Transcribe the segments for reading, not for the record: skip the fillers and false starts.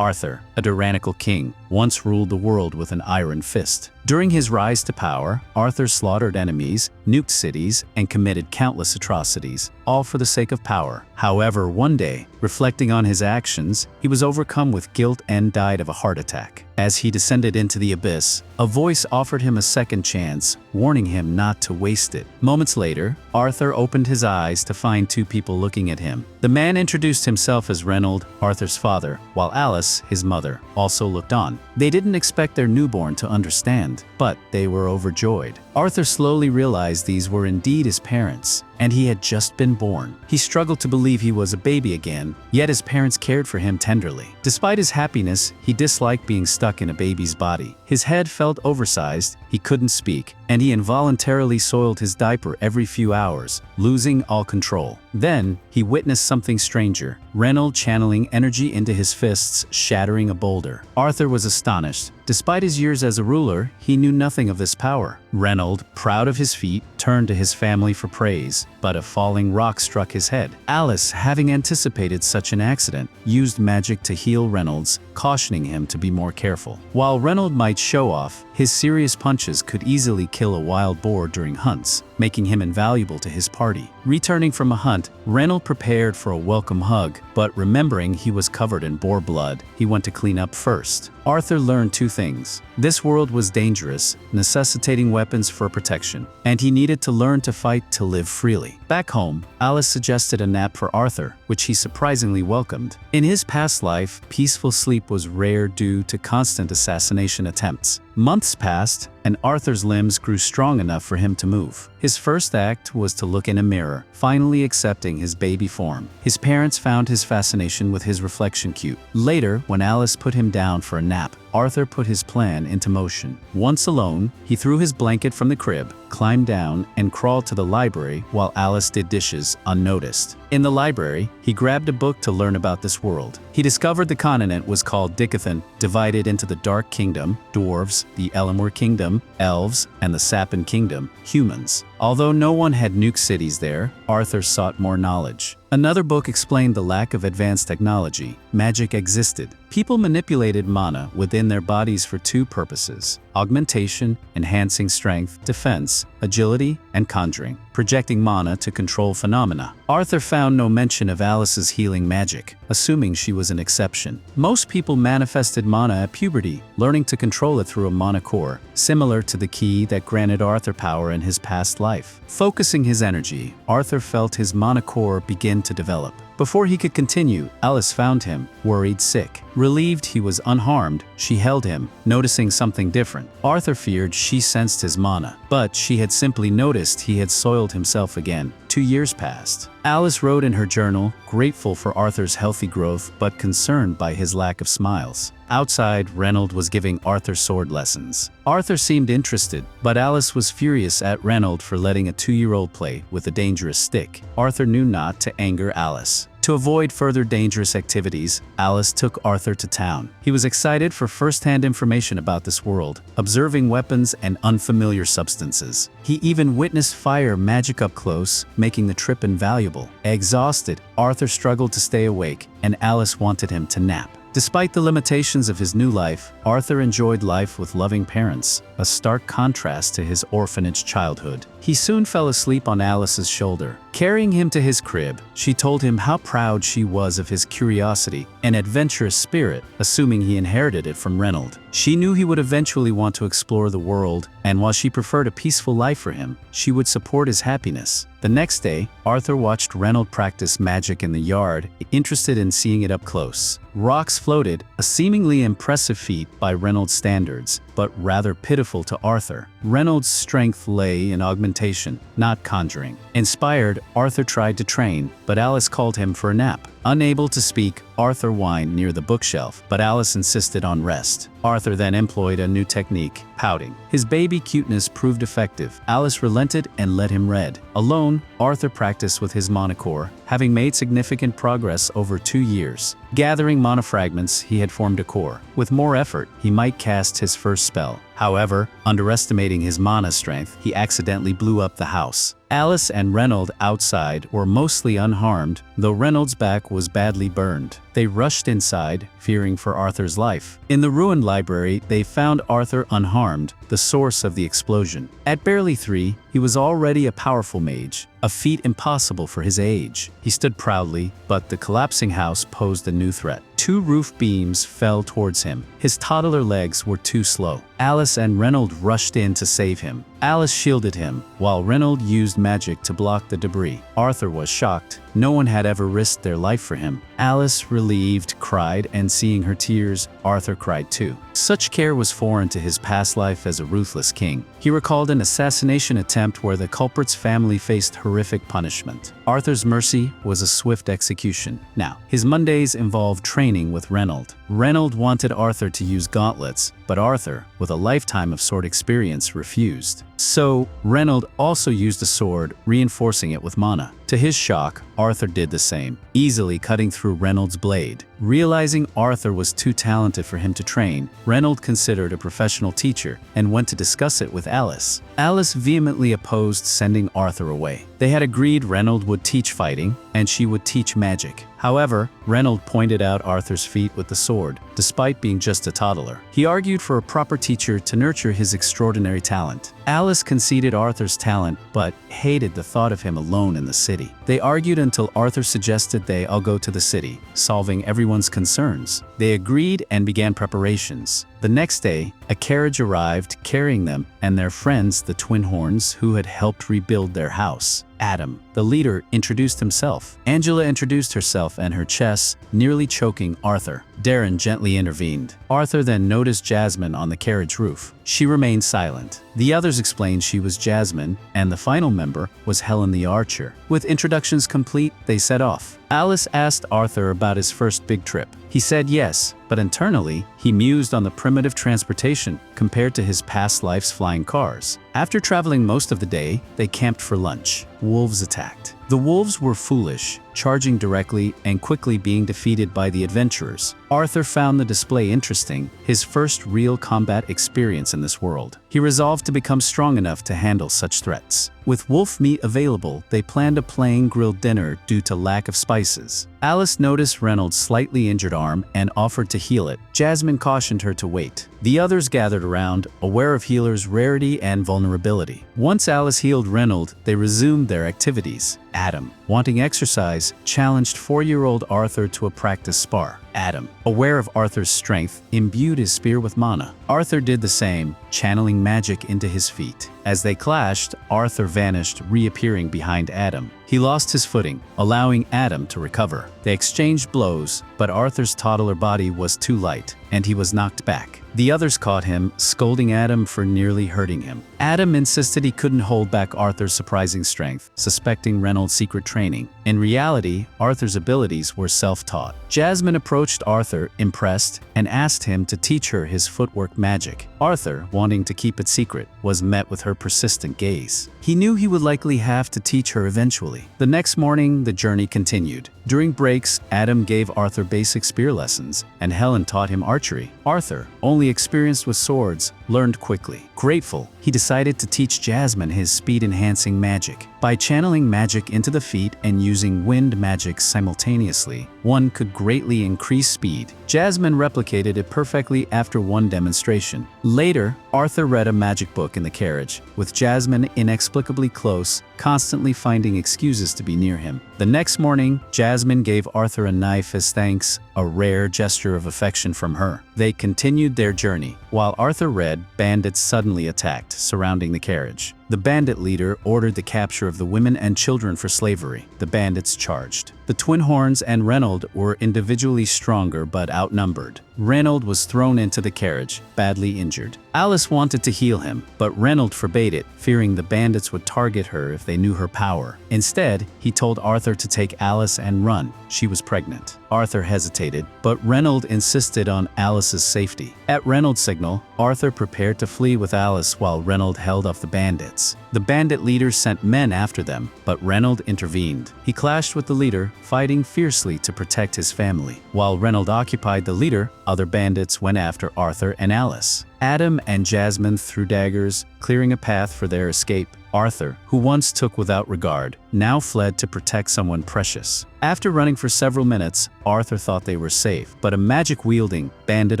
Arthur, a tyrannical king, once ruled the world with an iron fist. During his rise to power, Arthur slaughtered enemies, nuked cities, and committed countless atrocities, all for the sake of power. However, one day, reflecting on his actions, he was overcome with guilt and died of a heart attack. As he descended into the abyss, a voice offered him a second chance, warning him not to waste it. Moments later, Arthur opened his eyes to find two people looking at him. The man introduced himself as Reynold, Arthur's father, while Alice, his mother, also looked on. They didn't expect their newborn to understand, but they were overjoyed. Arthur slowly realized these were indeed his parents, and he had just been born. He struggled to believe he was a baby again, yet his parents cared for him tenderly. Despite his happiness, he disliked being stuck in a baby's body. His head felt oversized, he couldn't speak, and he involuntarily soiled his diaper every few hours, losing all control. Then, he witnessed something stranger, Reynold channeling energy into his fists, shattering a boulder. Arthur was astonished. Despite his years as a ruler, he knew nothing of this power. Reynold, proud of his feat, turned to his family for praise, but a falling rock struck his head. Alice, having anticipated such an accident, used magic to heal Reynolds, cautioning him to be more careful. While Reynold might show off, his serious punches could easily kill a wild boar during hunts, making him invaluable to his party. Returning from a hunt, Reynold prepared for a welcome hug, but remembering he was covered in boar blood, he went to clean up first. Arthur learned two things. This world was dangerous, necessitating weapons for protection, and he needed to learn to fight to live freely. Back home, Alice suggested a nap for Arthur, which he surprisingly welcomed. In his past life, peaceful sleep was rare due to constant assassination attempts. Months passed, and Arthur's limbs grew strong enough for him to move. His first act was to look in a mirror, finally accepting his baby form. His parents found his fascination with his reflection cute. Later, when Alice put him down for a nap, Arthur put his plan into motion. Once alone, he threw his blanket from the crib, climbed down, and crawled to the library while Alice did dishes unnoticed. In the library, he grabbed a book to learn about this world. He discovered the continent was called Dicathan, divided into the Dark Kingdom, dwarves, the Elamur Kingdom, elves, and the Sappan Kingdom, humans. Although no one had nuked cities there, Arthur sought more knowledge. Another book explained the lack of advanced technology. Magic existed. People manipulated mana within their bodies for two purposes: augmentation, enhancing strength, defense, agility, and conjuring, projecting mana to control phenomena. Arthur found no mention of Alice's healing magic, assuming she was an exception. Most people manifested mana at puberty, learning to control it through a mana core, similar to the key that granted Arthur power in his past life. Focusing his energy, Arthur felt his mana core begin to develop. Before he could continue, Alice found him, worried sick. Relieved he was unharmed, she held him, noticing something different. Arthur feared she sensed his mana, but she had simply noticed he had soiled himself again. 2 years passed. Alice wrote in her journal, grateful for Arthur's healthy growth but concerned by his lack of smiles. Outside, Reynold was giving Arthur sword lessons. Arthur seemed interested, but Alice was furious at Reynold for letting a 2-year-old play with a dangerous stick. Arthur knew not to anger Alice. To avoid further dangerous activities, Alice took Arthur to town. He was excited for first-hand information about this world, observing weapons and unfamiliar substances. He even witnessed fire magic up close, making the trip invaluable. Exhausted, Arthur struggled to stay awake, and Alice wanted him to nap. Despite the limitations of his new life, Arthur enjoyed life with loving parents, a stark contrast to his orphanage childhood. He soon fell asleep on Alice's shoulder. Carrying him to his crib, she told him how proud she was of his curiosity and adventurous spirit, assuming he inherited it from Reynold. She knew he would eventually want to explore the world, and while she preferred a peaceful life for him, she would support his happiness. The next day, Arthur watched Reynold practice magic in the yard, interested in seeing it up close. Rocks floated, a seemingly impressive feat by Reynold's standards, but rather pitiful to Arthur. Reynold's strength lay in augmentation, not conjuring. Inspired, Arthur tried to train, but Alice called him for a nap. Unable to speak, Arthur whined near the bookshelf, but Alice insisted on rest. Arthur then employed a new technique, pouting. His baby cuteness proved effective. Alice relented and let him read. Alone, Arthur practiced with his mana core, having made significant progress over 2 years. Gathering mana fragments, he had formed a core. With more effort, he might cast his first spell. However, underestimating his mana strength, he accidentally blew up the house. Alice and Reynold outside were mostly unharmed, though Reynold's back was badly burned. They rushed inside, fearing for Arthur's life. In the ruined library, they found Arthur unharmed, the source of the explosion. At barely 3, he was already a powerful mage, a feat impossible for his age. He stood proudly, but the collapsing house posed a new threat. 2 roof beams fell towards him. His toddler legs were too slow. Alice and Reynold rushed in to save him. Alice shielded him, while Reynold used magic to block the debris. Arthur was shocked. No one had ever risked their life for him. Alice, relieved, cried, and seeing her tears, Arthur cried too. Such care was foreign to his past life as a ruthless king. He recalled an assassination attempt where the culprit's family faced horrific punishment. Arthur's mercy was a swift execution. Now, his Mondays involved training with Reynold. Reynold wanted Arthur to use gauntlets, but Arthur, with a lifetime of sword experience, refused. So, Reynold also used a sword, reinforcing it with mana. To his shock, Arthur did the same, easily cutting through Reynold's blade. Realizing Arthur was too talented for him to train, Reynold considered a professional teacher and went to discuss it with Alice. Alice vehemently opposed sending Arthur away. They had agreed Reynold would teach fighting, and she would teach magic. However, Reynold pointed out Arthur's feat with the sword, despite being just a toddler. He argued for a proper teacher to nurture his extraordinary talent. Alice conceded Arthur's talent, but hated the thought of him alone in the city. They argued until Arthur suggested they all go to the city, solving everyone's concerns. They agreed and began preparations. The next day, a carriage arrived carrying them and their friends, the Twin Horns, who had helped rebuild their house. Adam, the leader, introduced himself. Angela introduced herself and her chess, nearly choking Arthur. Darren gently intervened. Arthur then noticed Jasmine on the carriage roof. She remained silent. The others explained she was Jasmine, and the final member was Helen the Archer. With introductions complete, they set off. Alice asked Arthur about his first big trip. He said yes, but internally, he mused on the primitive transportation compared to his past life's flying cars. After traveling most of the day, they camped for lunch. Wolves attacked. The wolves were foolish, charging directly and quickly being defeated by the adventurers. Arthur found the display interesting, his first real combat experience in this world. He resolved to become strong enough to handle such threats. With wolf meat available, they planned a plain grilled dinner due to lack of spices. Alice noticed Reynolds' slightly injured arm and offered to heal it. Jasmine cautioned her to wait. The others gathered around, aware of healers' rarity and vulnerability. Once Alice healed Reynolds, they resumed their activities. Adam, wanting exercise, challenged 4-year-old Arthur to a practice spar. Adam, aware of Arthur's strength, imbued his spear with mana. Arthur did the same, channeling magic into his feet. As they clashed, Arthur vanished, reappearing behind Adam. He lost his footing, allowing Adam to recover. They exchanged blows, but Arthur's toddler body was too light, and he was knocked back. The others caught him, scolding Adam for nearly hurting him. Adam insisted he couldn't hold back Arthur's surprising strength, suspecting Reynolds' secret training. In reality, Arthur's abilities were self-taught. Jasmine approached Arthur, impressed, and asked him to teach her his footwork magic. Arthur, wanting to keep it secret, was met with her persistent gaze. He knew he would likely have to teach her eventually. The next morning, the journey continued. During breaks, Adam gave Arthur basic spear lessons, and Helen taught him archery. Arthur, only experienced with swords, learned quickly. Grateful, he decided to teach Jasmine his speed-enhancing magic. By channeling magic into the feet and using wind magic simultaneously, one could greatly increase speed. Jasmine replicated it perfectly after one demonstration. Later, Arthur read a magic book in the carriage, with Jasmine inexplicably close, constantly finding excuses to be near him. The next morning, Jasmine gave Arthur a knife as thanks, a rare gesture of affection from her. They continued their journey. While Arthur read, bandits suddenly attacked, surrounding the carriage. The bandit leader ordered the capture of the women and children for slavery. The bandits charged. The Twin Horns and Reynolds were individually stronger but outnumbered. Reynolds was thrown into the carriage, badly injured. Alice wanted to heal him, but Reynolds forbade it, fearing the bandits would target her if they knew her power. Instead, he told Arthur to take Alice and run. She was pregnant. Arthur hesitated, but Reynolds insisted on Alice's safety. At Reynolds' signal, Arthur prepared to flee with Alice while Reynolds held off the bandits. The bandit leader sent men after them, but Reynolds intervened. He clashed with the leader, fighting fiercely to protect his family. While Reynolds occupied the leader, other bandits went after Arthur and Alice. Adam and Jasmine threw daggers, clearing a path for their escape. Arthur, who once took without regard, now fled to protect someone precious. After running for several minutes, Arthur thought they were safe, but a magic-wielding bandit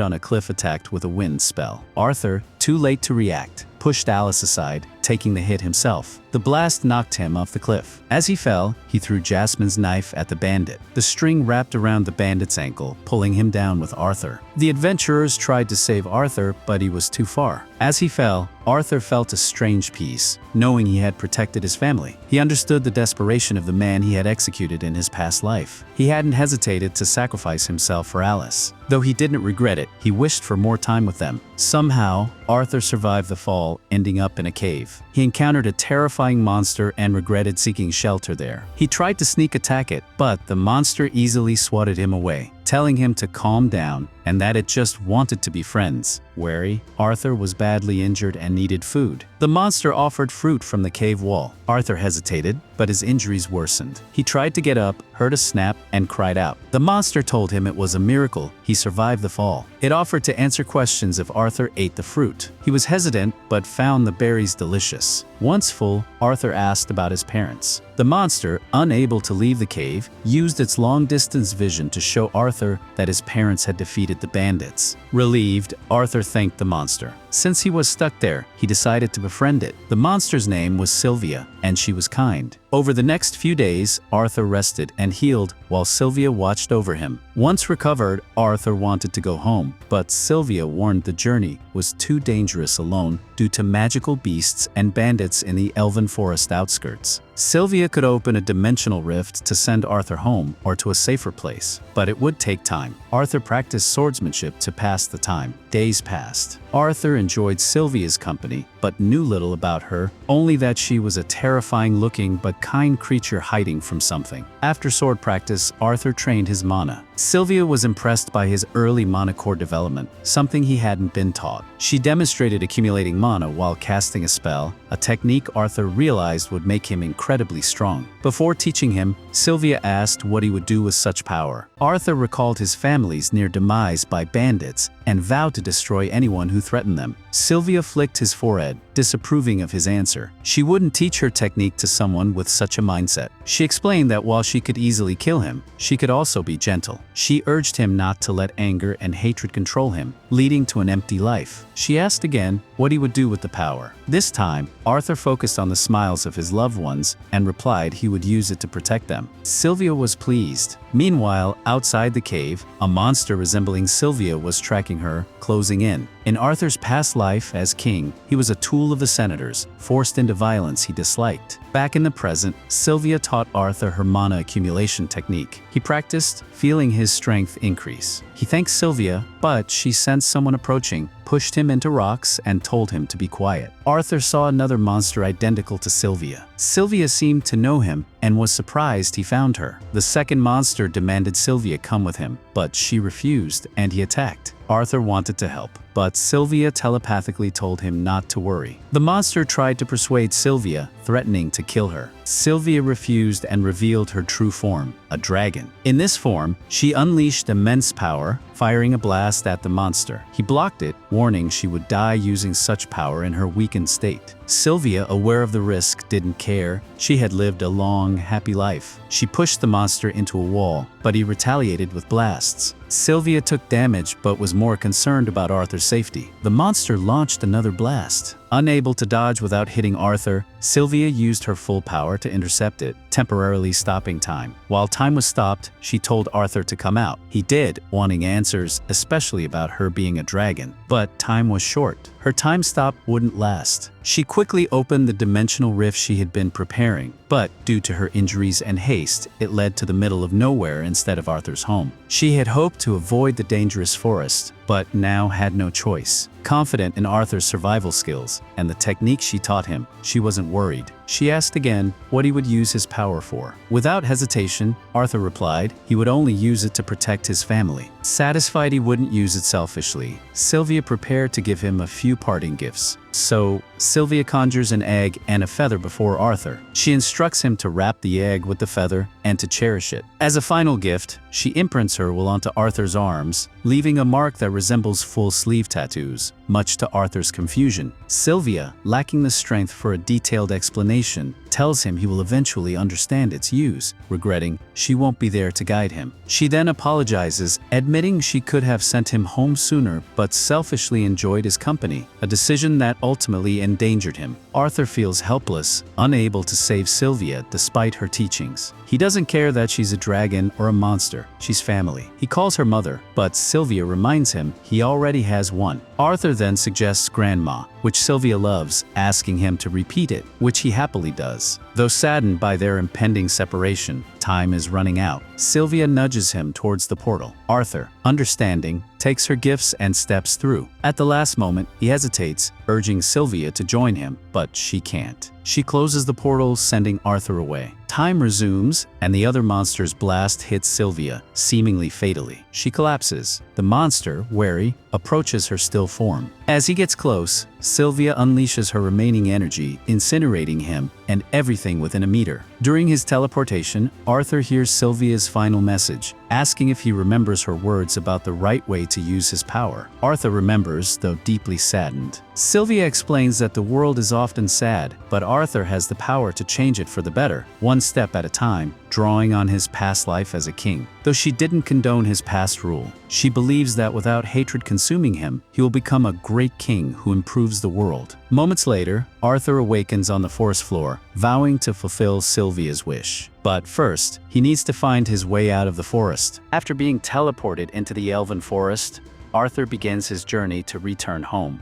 on a cliff attacked with a wind spell. Arthur, too late to react, pushed Alice aside, taking the hit himself. The blast knocked him off the cliff. As he fell, he threw Jasmine's knife at the bandit. The string wrapped around the bandit's ankle, pulling him down with Arthur. The adventurers tried to save Arthur, but he was too far. As he fell, Arthur felt a strange peace, knowing he had protected his family. He understood the desperation of the man he had executed in his past life. He hadn't hesitated to sacrifice himself for Alice. Though he didn't regret it, he wished for more time with them. Somehow, Arthur survived the fall, ending up in a cave. He encountered a terrifying monster and regretted seeking shelter there. He tried to sneak attack it, but the monster easily swatted him away, telling him to calm down and that it just wanted to be friends. Wary, Arthur was badly injured and needed food. The monster offered fruit from the cave wall. Arthur hesitated, but his injuries worsened. He tried to get up, heard a snap, and cried out. The monster told him it was a miracle he survived the fall. It offered to answer questions if Arthur ate the fruit. He was hesitant, but found the berries delicious. Once full, Arthur asked about his parents. The monster, unable to leave the cave, used its long-distance vision to show Arthur that his parents had defeated the bandits. Relieved, Arthur thanked the monster. Since he was stuck there, he decided to befriend it. The monster's name was Sylvia, and she was kind. Over the next few days, Arthur rested and healed while Sylvia watched over him. Once recovered, Arthur wanted to go home, but Sylvia warned the journey was too dangerous alone due to magical beasts and bandits in the elven forest outskirts. Sylvia could open a dimensional rift to send Arthur home or to a safer place, but it would take time. Arthur practiced swordsmanship to pass the time. Days passed. Arthur enjoyed Sylvia's company, but knew little about her, only that she was a terrifying-looking but kind creature hiding from something. After sword practice, Arthur trained his mana. Sylvia was impressed by his early mana core development, something he hadn't been taught. She demonstrated accumulating mana while casting a spell, a technique Arthur realized would make him incredibly strong. Before teaching him, Sylvia asked what he would do with such power. Arthur recalled his family's near demise by bandits and vowed to destroy anyone who threatened them. Sylvia flicked his forehead, disapproving of his answer. She wouldn't teach her technique to someone with such a mindset. She explained that while she could easily kill him, she could also be gentle. She urged him not to let anger and hatred control him, leading to an empty life. She asked again what he would do with the power. This time, Arthur focused on the smiles of his loved ones and replied he would use it to protect them. Sylvia was pleased. Meanwhile, outside the cave, a monster resembling Sylvia was tracking her, closing in. In Arthur's past life as king, he was a tool of the senators, forced into violence he disliked. Back in the present, Sylvia taught Arthur her mana accumulation technique. He practiced, feeling his strength increase. He thanked Sylvia, but she sensed someone approaching, pushed him into rocks, and told him to be quiet. Arthur saw another monster identical to Sylvia. Sylvia seemed to know him and was surprised he found her. The second monster demanded Sylvia come with him, but she refused and he attacked. Arthur wanted to help, but Sylvia telepathically told him not to worry. The monster tried to persuade Sylvia, threatening to kill her. Sylvia refused and revealed her true form, a dragon. In this form, she unleashed immense power, firing a blast at the monster. He blocked it, warning she would die using such power in her weakened state. Sylvia, aware of the risk, didn't care. She had lived a long, happy life. She pushed the monster into a wall, but he retaliated with blasts. Sylvia took damage but was more concerned about Arthur's safety. The monster launched another blast. Unable to dodge without hitting Arthur, Sylvia used her full power to intercept it, temporarily stopping time. While time was stopped, she told Arthur to come out. He did, wanting answers, especially about her being a dragon. But time was short. Her time stop wouldn't last. She quickly opened the dimensional rift she had been preparing, but due to her injuries and haste, it led to the middle of nowhere instead of Arthur's home. She had hoped to avoid the dangerous forest, but now had no choice. Confident in Arthur's survival skills and the technique she taught him, she wasn't worried. She asked again what he would use his power for. Without hesitation, Arthur replied he would only use it to protect his family. Satisfied he wouldn't use it selfishly, Sylvia prepared to give him a few parting gifts. So, Sylvia conjures an egg and a feather before Arthur. She instructs him to wrap the egg with the feather and to cherish it. As a final gift, she imprints her will onto Arthur's arms, leaving a mark that resembles full sleeve tattoos, much to Arthur's confusion. Sylvia, lacking the strength for a detailed explanation, tells him he will eventually understand its use, regretting she won't be there to guide him. She then apologizes, admitting she could have sent him home sooner but selfishly enjoyed his company, a decision that ultimately endangered him. Arthur feels helpless, unable to save Sylvia despite her teachings. He doesn't care that she's a dragon or a monster, she's family. He calls her mother, but Sylvia reminds him he already has one. Arthur then suggests grandma, which Sylvia loves, asking him to repeat it, which he happily does. Though saddened by their impending separation, time is running out. Sylvia nudges him towards the portal. Arthur, understanding, takes her gifts and steps through. At the last moment, he hesitates, urging Sylvia to join him, but she can't. She closes the portal, sending Arthur away. Time resumes, and the other monster's blast hits Sylvia, seemingly fatally. She collapses. The monster, wary, approaches her still form. As he gets close, Sylvia unleashes her remaining energy, incinerating him and everything within a meter. During his teleportation, Arthur hears Sylvia's final message, asking if he remembers her words about the right way to use his power. Arthur remembers, though deeply saddened. Sylvia explains that the world is often sad, but Arthur has the power to change it for the better, one step at a time, drawing on his past life as a king. Though she didn't condone his past rule, she believes that without hatred consuming him, he will become a great king who improves the world. Moments later, Arthur awakens on the forest floor, vowing to fulfill Sylvia's wish. But first, he needs to find his way out of the forest. After being teleported into the elven forest, Arthur begins his journey to return home.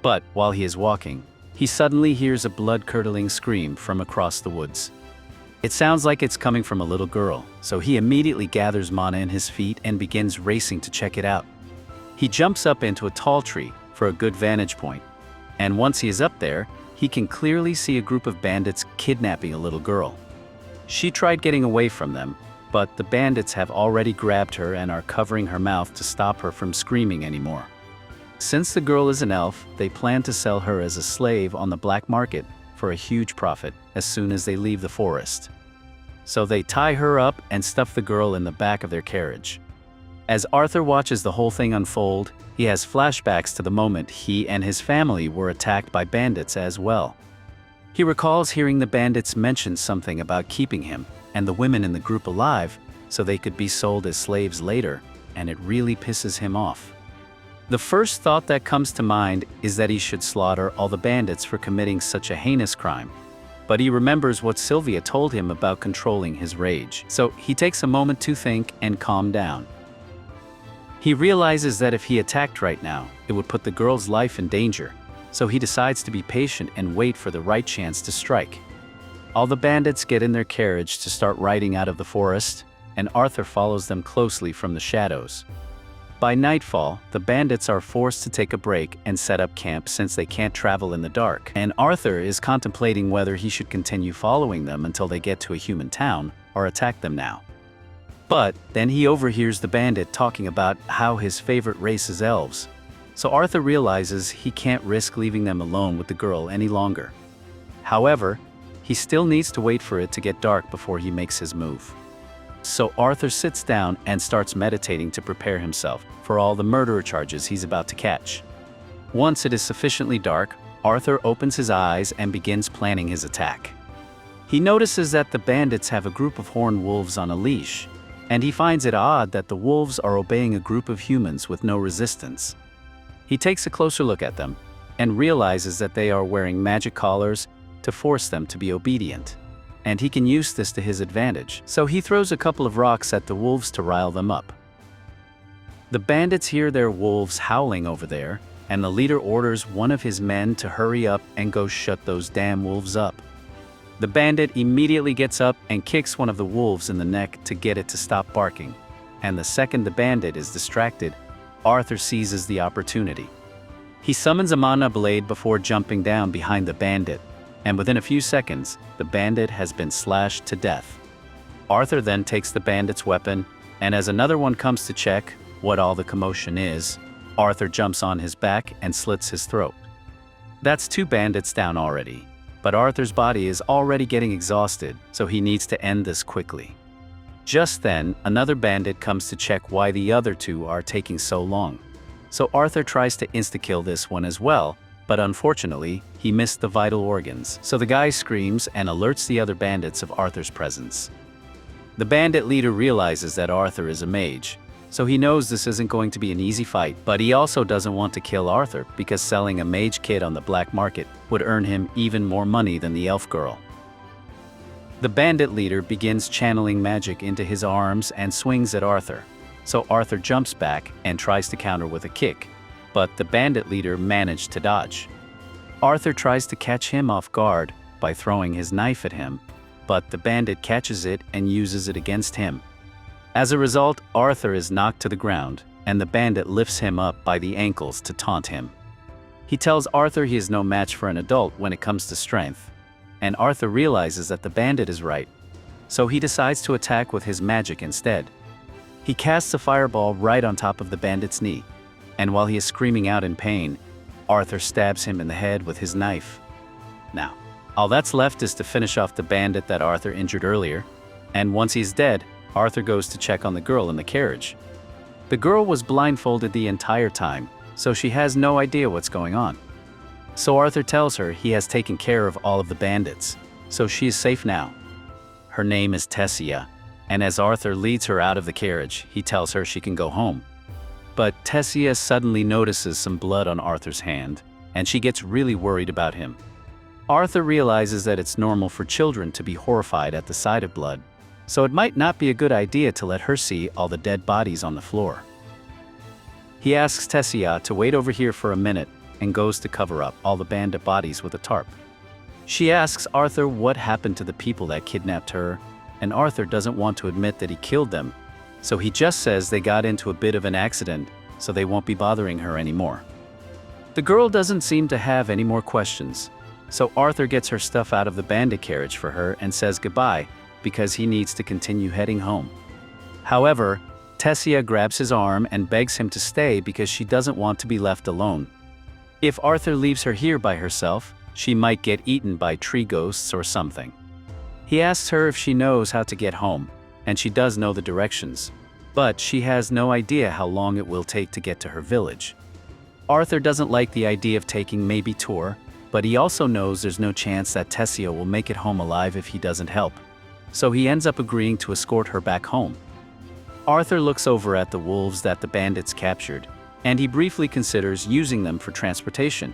But while he is walking, he suddenly hears a blood-curdling scream from across the woods. It sounds like it's coming from a little girl, so he immediately gathers mana in his feet and begins racing to check it out. He jumps up into a tall tree for a good vantage point, and once he is up there, he can clearly see a group of bandits kidnapping a little girl. She tried getting away from them, but the bandits have already grabbed her and are covering her mouth to stop her from screaming anymore. Since the girl is an elf, they plan to sell her as a slave on the black market for a huge profit as soon as they leave the forest. So they tie her up and stuff the girl in the back of their carriage. As Arthur watches the whole thing unfold, he has flashbacks to the moment he and his family were attacked by bandits as well. He recalls hearing the bandits mention something about keeping him and the women in the group alive so they could be sold as slaves later, and it really pisses him off. The first thought that comes to mind is that he should slaughter all the bandits for committing such a heinous crime. But he remembers what Sylvia told him about controlling his rage, so he takes a moment to think and calm down. He realizes that if he attacked right now, it would put the girl's life in danger, so he decides to be patient and wait for the right chance to strike. All the bandits get in their carriage to start riding out of the forest, and Arthur follows them closely from the shadows. By nightfall, the bandits are forced to take a break and set up camp since they can't travel in the dark, and Arthur is contemplating whether he should continue following them until they get to a human town or attack them now. But then he overhears the bandit talking about how his favorite race is elves, so Arthur realizes he can't risk leaving them alone with the girl any longer. However, he still needs to wait for it to get dark before he makes his move. So Arthur sits down and starts meditating to prepare himself for all the murderer charges he's about to catch. Once it is sufficiently dark, Arthur opens his eyes and begins planning his attack. He notices that the bandits have a group of horned wolves on a leash, and he finds it odd that the wolves are obeying a group of humans with no resistance. He takes a closer look at them and realizes that they are wearing magic collars to force them to be obedient, and he can use this to his advantage, so he throws a couple of rocks at the wolves to rile them up. The bandits hear their wolves howling over there, and the leader orders one of his men to hurry up and go shut those damn wolves up. The bandit immediately gets up and kicks one of the wolves in the neck to get it to stop barking, and the second the bandit is distracted, Arthur seizes the opportunity. He summons a mana blade before jumping down behind the bandit, and within a few seconds, the bandit has been slashed to death. Arthur then takes the bandit's weapon, and as another one comes to check what all the commotion is, Arthur jumps on his back and slits his throat. That's 2 bandits down already, but Arthur's body is already getting exhausted, so he needs to end this quickly. Just then, another bandit comes to check why the other 2 are taking so long. So Arthur tries to insta-kill this one as well, but unfortunately, he missed the vital organs, so the guy screams and alerts the other bandits of Arthur's presence. The bandit leader realizes that Arthur is a mage, so he knows this isn't going to be an easy fight, but he also doesn't want to kill Arthur because selling a mage kit on the black market would earn him even more money than the elf girl. The bandit leader begins channeling magic into his arms and swings at Arthur, so Arthur jumps back and tries to counter with a kick, but the bandit leader managed to dodge. Arthur tries to catch him off guard by throwing his knife at him, but the bandit catches it and uses it against him. As a result, Arthur is knocked to the ground, and the bandit lifts him up by the ankles to taunt him. He tells Arthur he is no match for an adult when it comes to strength, and Arthur realizes that the bandit is right, so he decides to attack with his magic instead. He casts a fireball right on top of the bandit's knee, and while he is screaming out in pain, Arthur stabs him in the head with his knife. Now, all that's left is to finish off the bandit that Arthur injured earlier, and once he's dead, Arthur goes to check on the girl in the carriage. The girl was blindfolded the entire time, so she has no idea what's going on. So Arthur tells her he has taken care of all of the bandits, so she is safe now. Her name is Tessia, and as Arthur leads her out of the carriage, he tells her she can go home. But Tessia suddenly notices some blood on Arthur's hand, and she gets really worried about him. Arthur realizes that it's normal for children to be horrified at the sight of blood, so it might not be a good idea to let her see all the dead bodies on the floor. He asks Tessia to wait over here for a minute and goes to cover up all the bandit bodies with a tarp. She asks Arthur what happened to the people that kidnapped her, and Arthur doesn't want to admit that he killed them, so he just says they got into a bit of an accident, so they won't be bothering her anymore. The girl doesn't seem to have any more questions, so Arthur gets her stuff out of the bandit carriage for her and says goodbye, because he needs to continue heading home. However, Tessia grabs his arm and begs him to stay because she doesn't want to be left alone. If Arthur leaves her here by herself, she might get eaten by tree ghosts or something. He asks her if she knows how to get home, and she does know the directions, but she has no idea how long it will take to get to her village. Arthur doesn't like the idea of taking maybe tour, but he also knows there's no chance that Tessia will make it home alive if he doesn't help, so he ends up agreeing to escort her back home. Arthur looks over at the wolves that the bandits captured, and he briefly considers using them for transportation,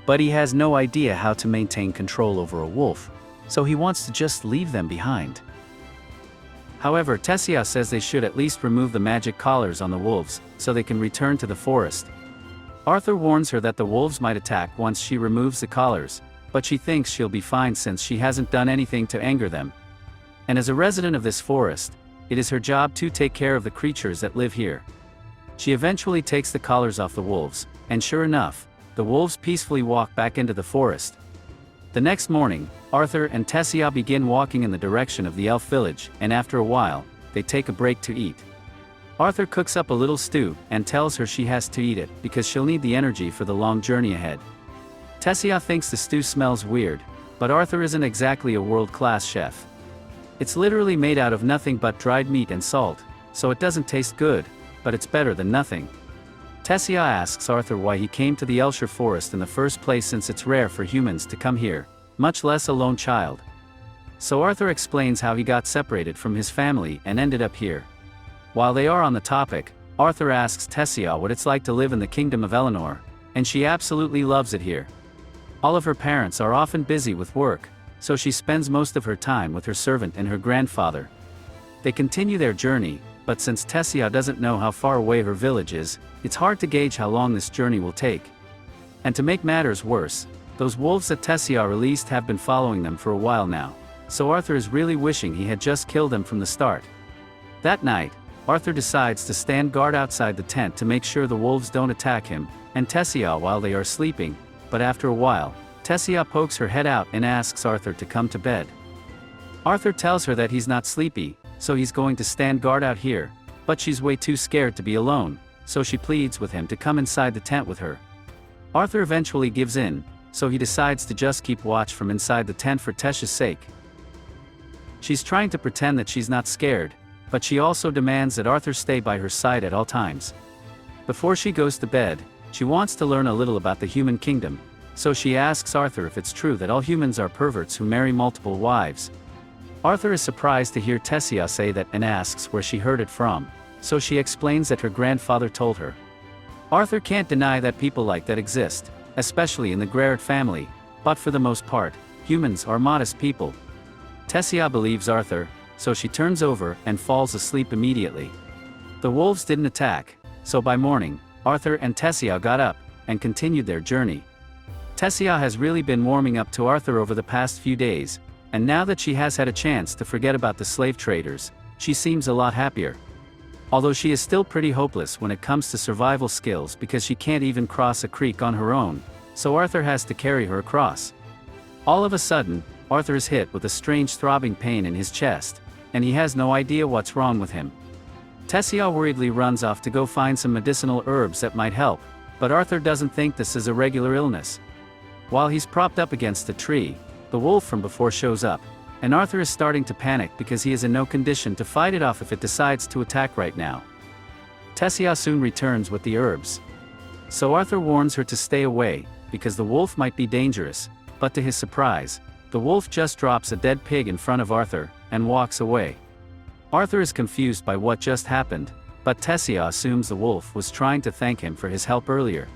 but he has no idea how to maintain control over a wolf, so he wants to just leave them behind. However, Tessia says they should at least remove the magic collars on the wolves so they can return to the forest. Arthur warns her that the wolves might attack once she removes the collars, but she thinks she'll be fine since she hasn't done anything to anger them. And as a resident of this forest, it is her job to take care of the creatures that live here. She eventually takes the collars off the wolves, and sure enough, the wolves peacefully walk back into the forest. The next morning, Arthur and Tessia begin walking in the direction of the elf village, and after a while, they take a break to eat. Arthur cooks up a little stew and tells her she has to eat it because she'll need the energy for the long journey ahead. Tessia thinks the stew smells weird, but Arthur isn't exactly a world-class chef. It's literally made out of nothing but dried meat and salt, so it doesn't taste good, but it's better than nothing. Tessia asks Arthur why he came to the Elshire forest in the first place since it's rare for humans to come here, much less a lone child. So Arthur explains how he got separated from his family and ended up here. While they are on the topic, Arthur asks Tessia what it's like to live in the kingdom of Eleanor, and she absolutely loves it here. All of her parents are often busy with work, so she spends most of her time with her servant and her grandfather. They continue their journey, but since Tessia doesn't know how far away her village is, it's hard to gauge how long this journey will take. And to make matters worse, those wolves that Tessia released have been following them for a while now, so Arthur is really wishing he had just killed them from the start. That night, Arthur decides to stand guard outside the tent to make sure the wolves don't attack him and Tessia while they are sleeping, but after a while, Tessia pokes her head out and asks Arthur to come to bed. Arthur tells her that he's not sleepy, so he's going to stand guard out here, but she's way too scared to be alone, so she pleads with him to come inside the tent with her. Arthur eventually gives in, so he decides to just keep watch from inside the tent for Tessia's sake. She's trying to pretend that she's not scared, but she also demands that Arthur stay by her side at all times. Before she goes to bed, she wants to learn a little about the human kingdom, so she asks Arthur if it's true that all humans are perverts who marry multiple wives. Arthur is surprised to hear Tessia say that and asks where she heard it from, so she explains that her grandfather told her. Arthur can't deny that people like that exist, especially in the Gerard family, but for the most part, humans are modest people. Tessia believes Arthur, so she turns over and falls asleep immediately. The wolves didn't attack, so by morning, Arthur and Tessia got up and continued their journey. Tessia has really been warming up to Arthur over the past few days, and now that she has had a chance to forget about the slave traders, she seems a lot happier. Although she is still pretty hopeless when it comes to survival skills because she can't even cross a creek on her own, so Arthur has to carry her across. All of a sudden, Arthur is hit with a strange throbbing pain in his chest, and he has no idea what's wrong with him. Tessia worriedly runs off to go find some medicinal herbs that might help, but Arthur doesn't think this is a regular illness. While he's propped up against a tree, the wolf from before shows up, and Arthur is starting to panic because he is in no condition to fight it off if it decides to attack right now. Tessia soon returns with the herbs. So Arthur warns her to stay away, because the wolf might be dangerous, but to his surprise, the wolf just drops a dead pig in front of Arthur, and walks away. Arthur is confused by what just happened, but Tessia assumes the wolf was trying to thank him for his help earlier.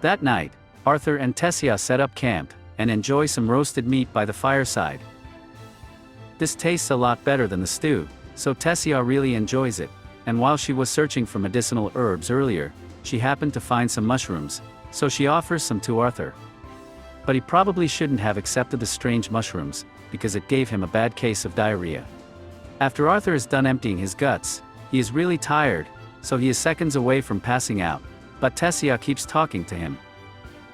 That night, Arthur and Tessia set up camp, and enjoy some roasted meat by the fireside. This tastes a lot better than the stew, so Tessia really enjoys it, and while she was searching for medicinal herbs earlier, she happened to find some mushrooms, so she offers some to Arthur. But he probably shouldn't have accepted the strange mushrooms, because it gave him a bad case of diarrhea. After Arthur is done emptying his guts, he is really tired, so he is seconds away from passing out, but Tessia keeps talking to him.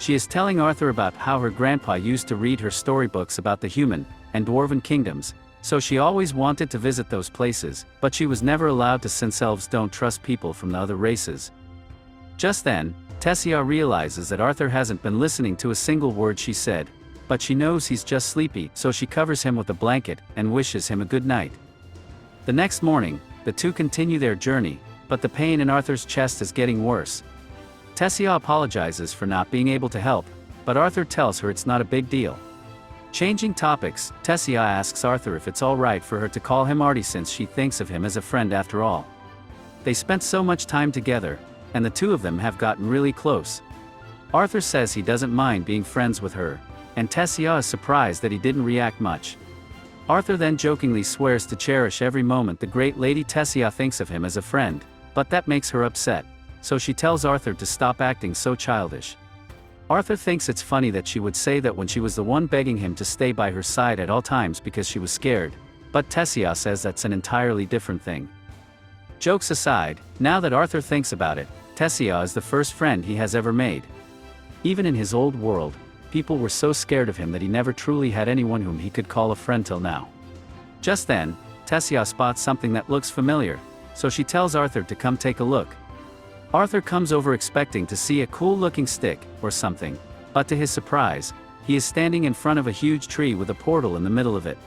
She is telling Arthur about how her grandpa used to read her storybooks about the human and dwarven kingdoms, so she always wanted to visit those places, but she was never allowed to since elves don't trust people from the other races. Just then, Tessia realizes that Arthur hasn't been listening to a single word she said, but she knows he's just sleepy, so she covers him with a blanket and wishes him a good night. The next morning, the two continue their journey, but the pain in Arthur's chest is getting worse. Tessia apologizes for not being able to help, but Arthur tells her it's not a big deal. Changing topics, Tessia asks Arthur if it's alright for her to call him Artie since she thinks of him as a friend after all. They spent so much time together, and the two of them have gotten really close. Arthur says he doesn't mind being friends with her, and Tessia is surprised that he didn't react much. Arthur then jokingly swears to cherish every moment the great Lady Tessia thinks of him as a friend, but that makes her upset, so she tells Arthur to stop acting so childish. Arthur thinks it's funny that she would say that when she was the one begging him to stay by her side at all times because she was scared, but Tessia says that's an entirely different thing. Jokes aside, now that Arthur thinks about it, Tessia is the first friend he has ever made. Even in his old world, people were so scared of him that he never truly had anyone whom he could call a friend till now. Just then, Tessia spots something that looks familiar, so she tells Arthur to come take a look. Arthur comes over expecting to see a cool-looking stick, or something, but to his surprise, he is standing in front of a huge tree with a portal in the middle of it.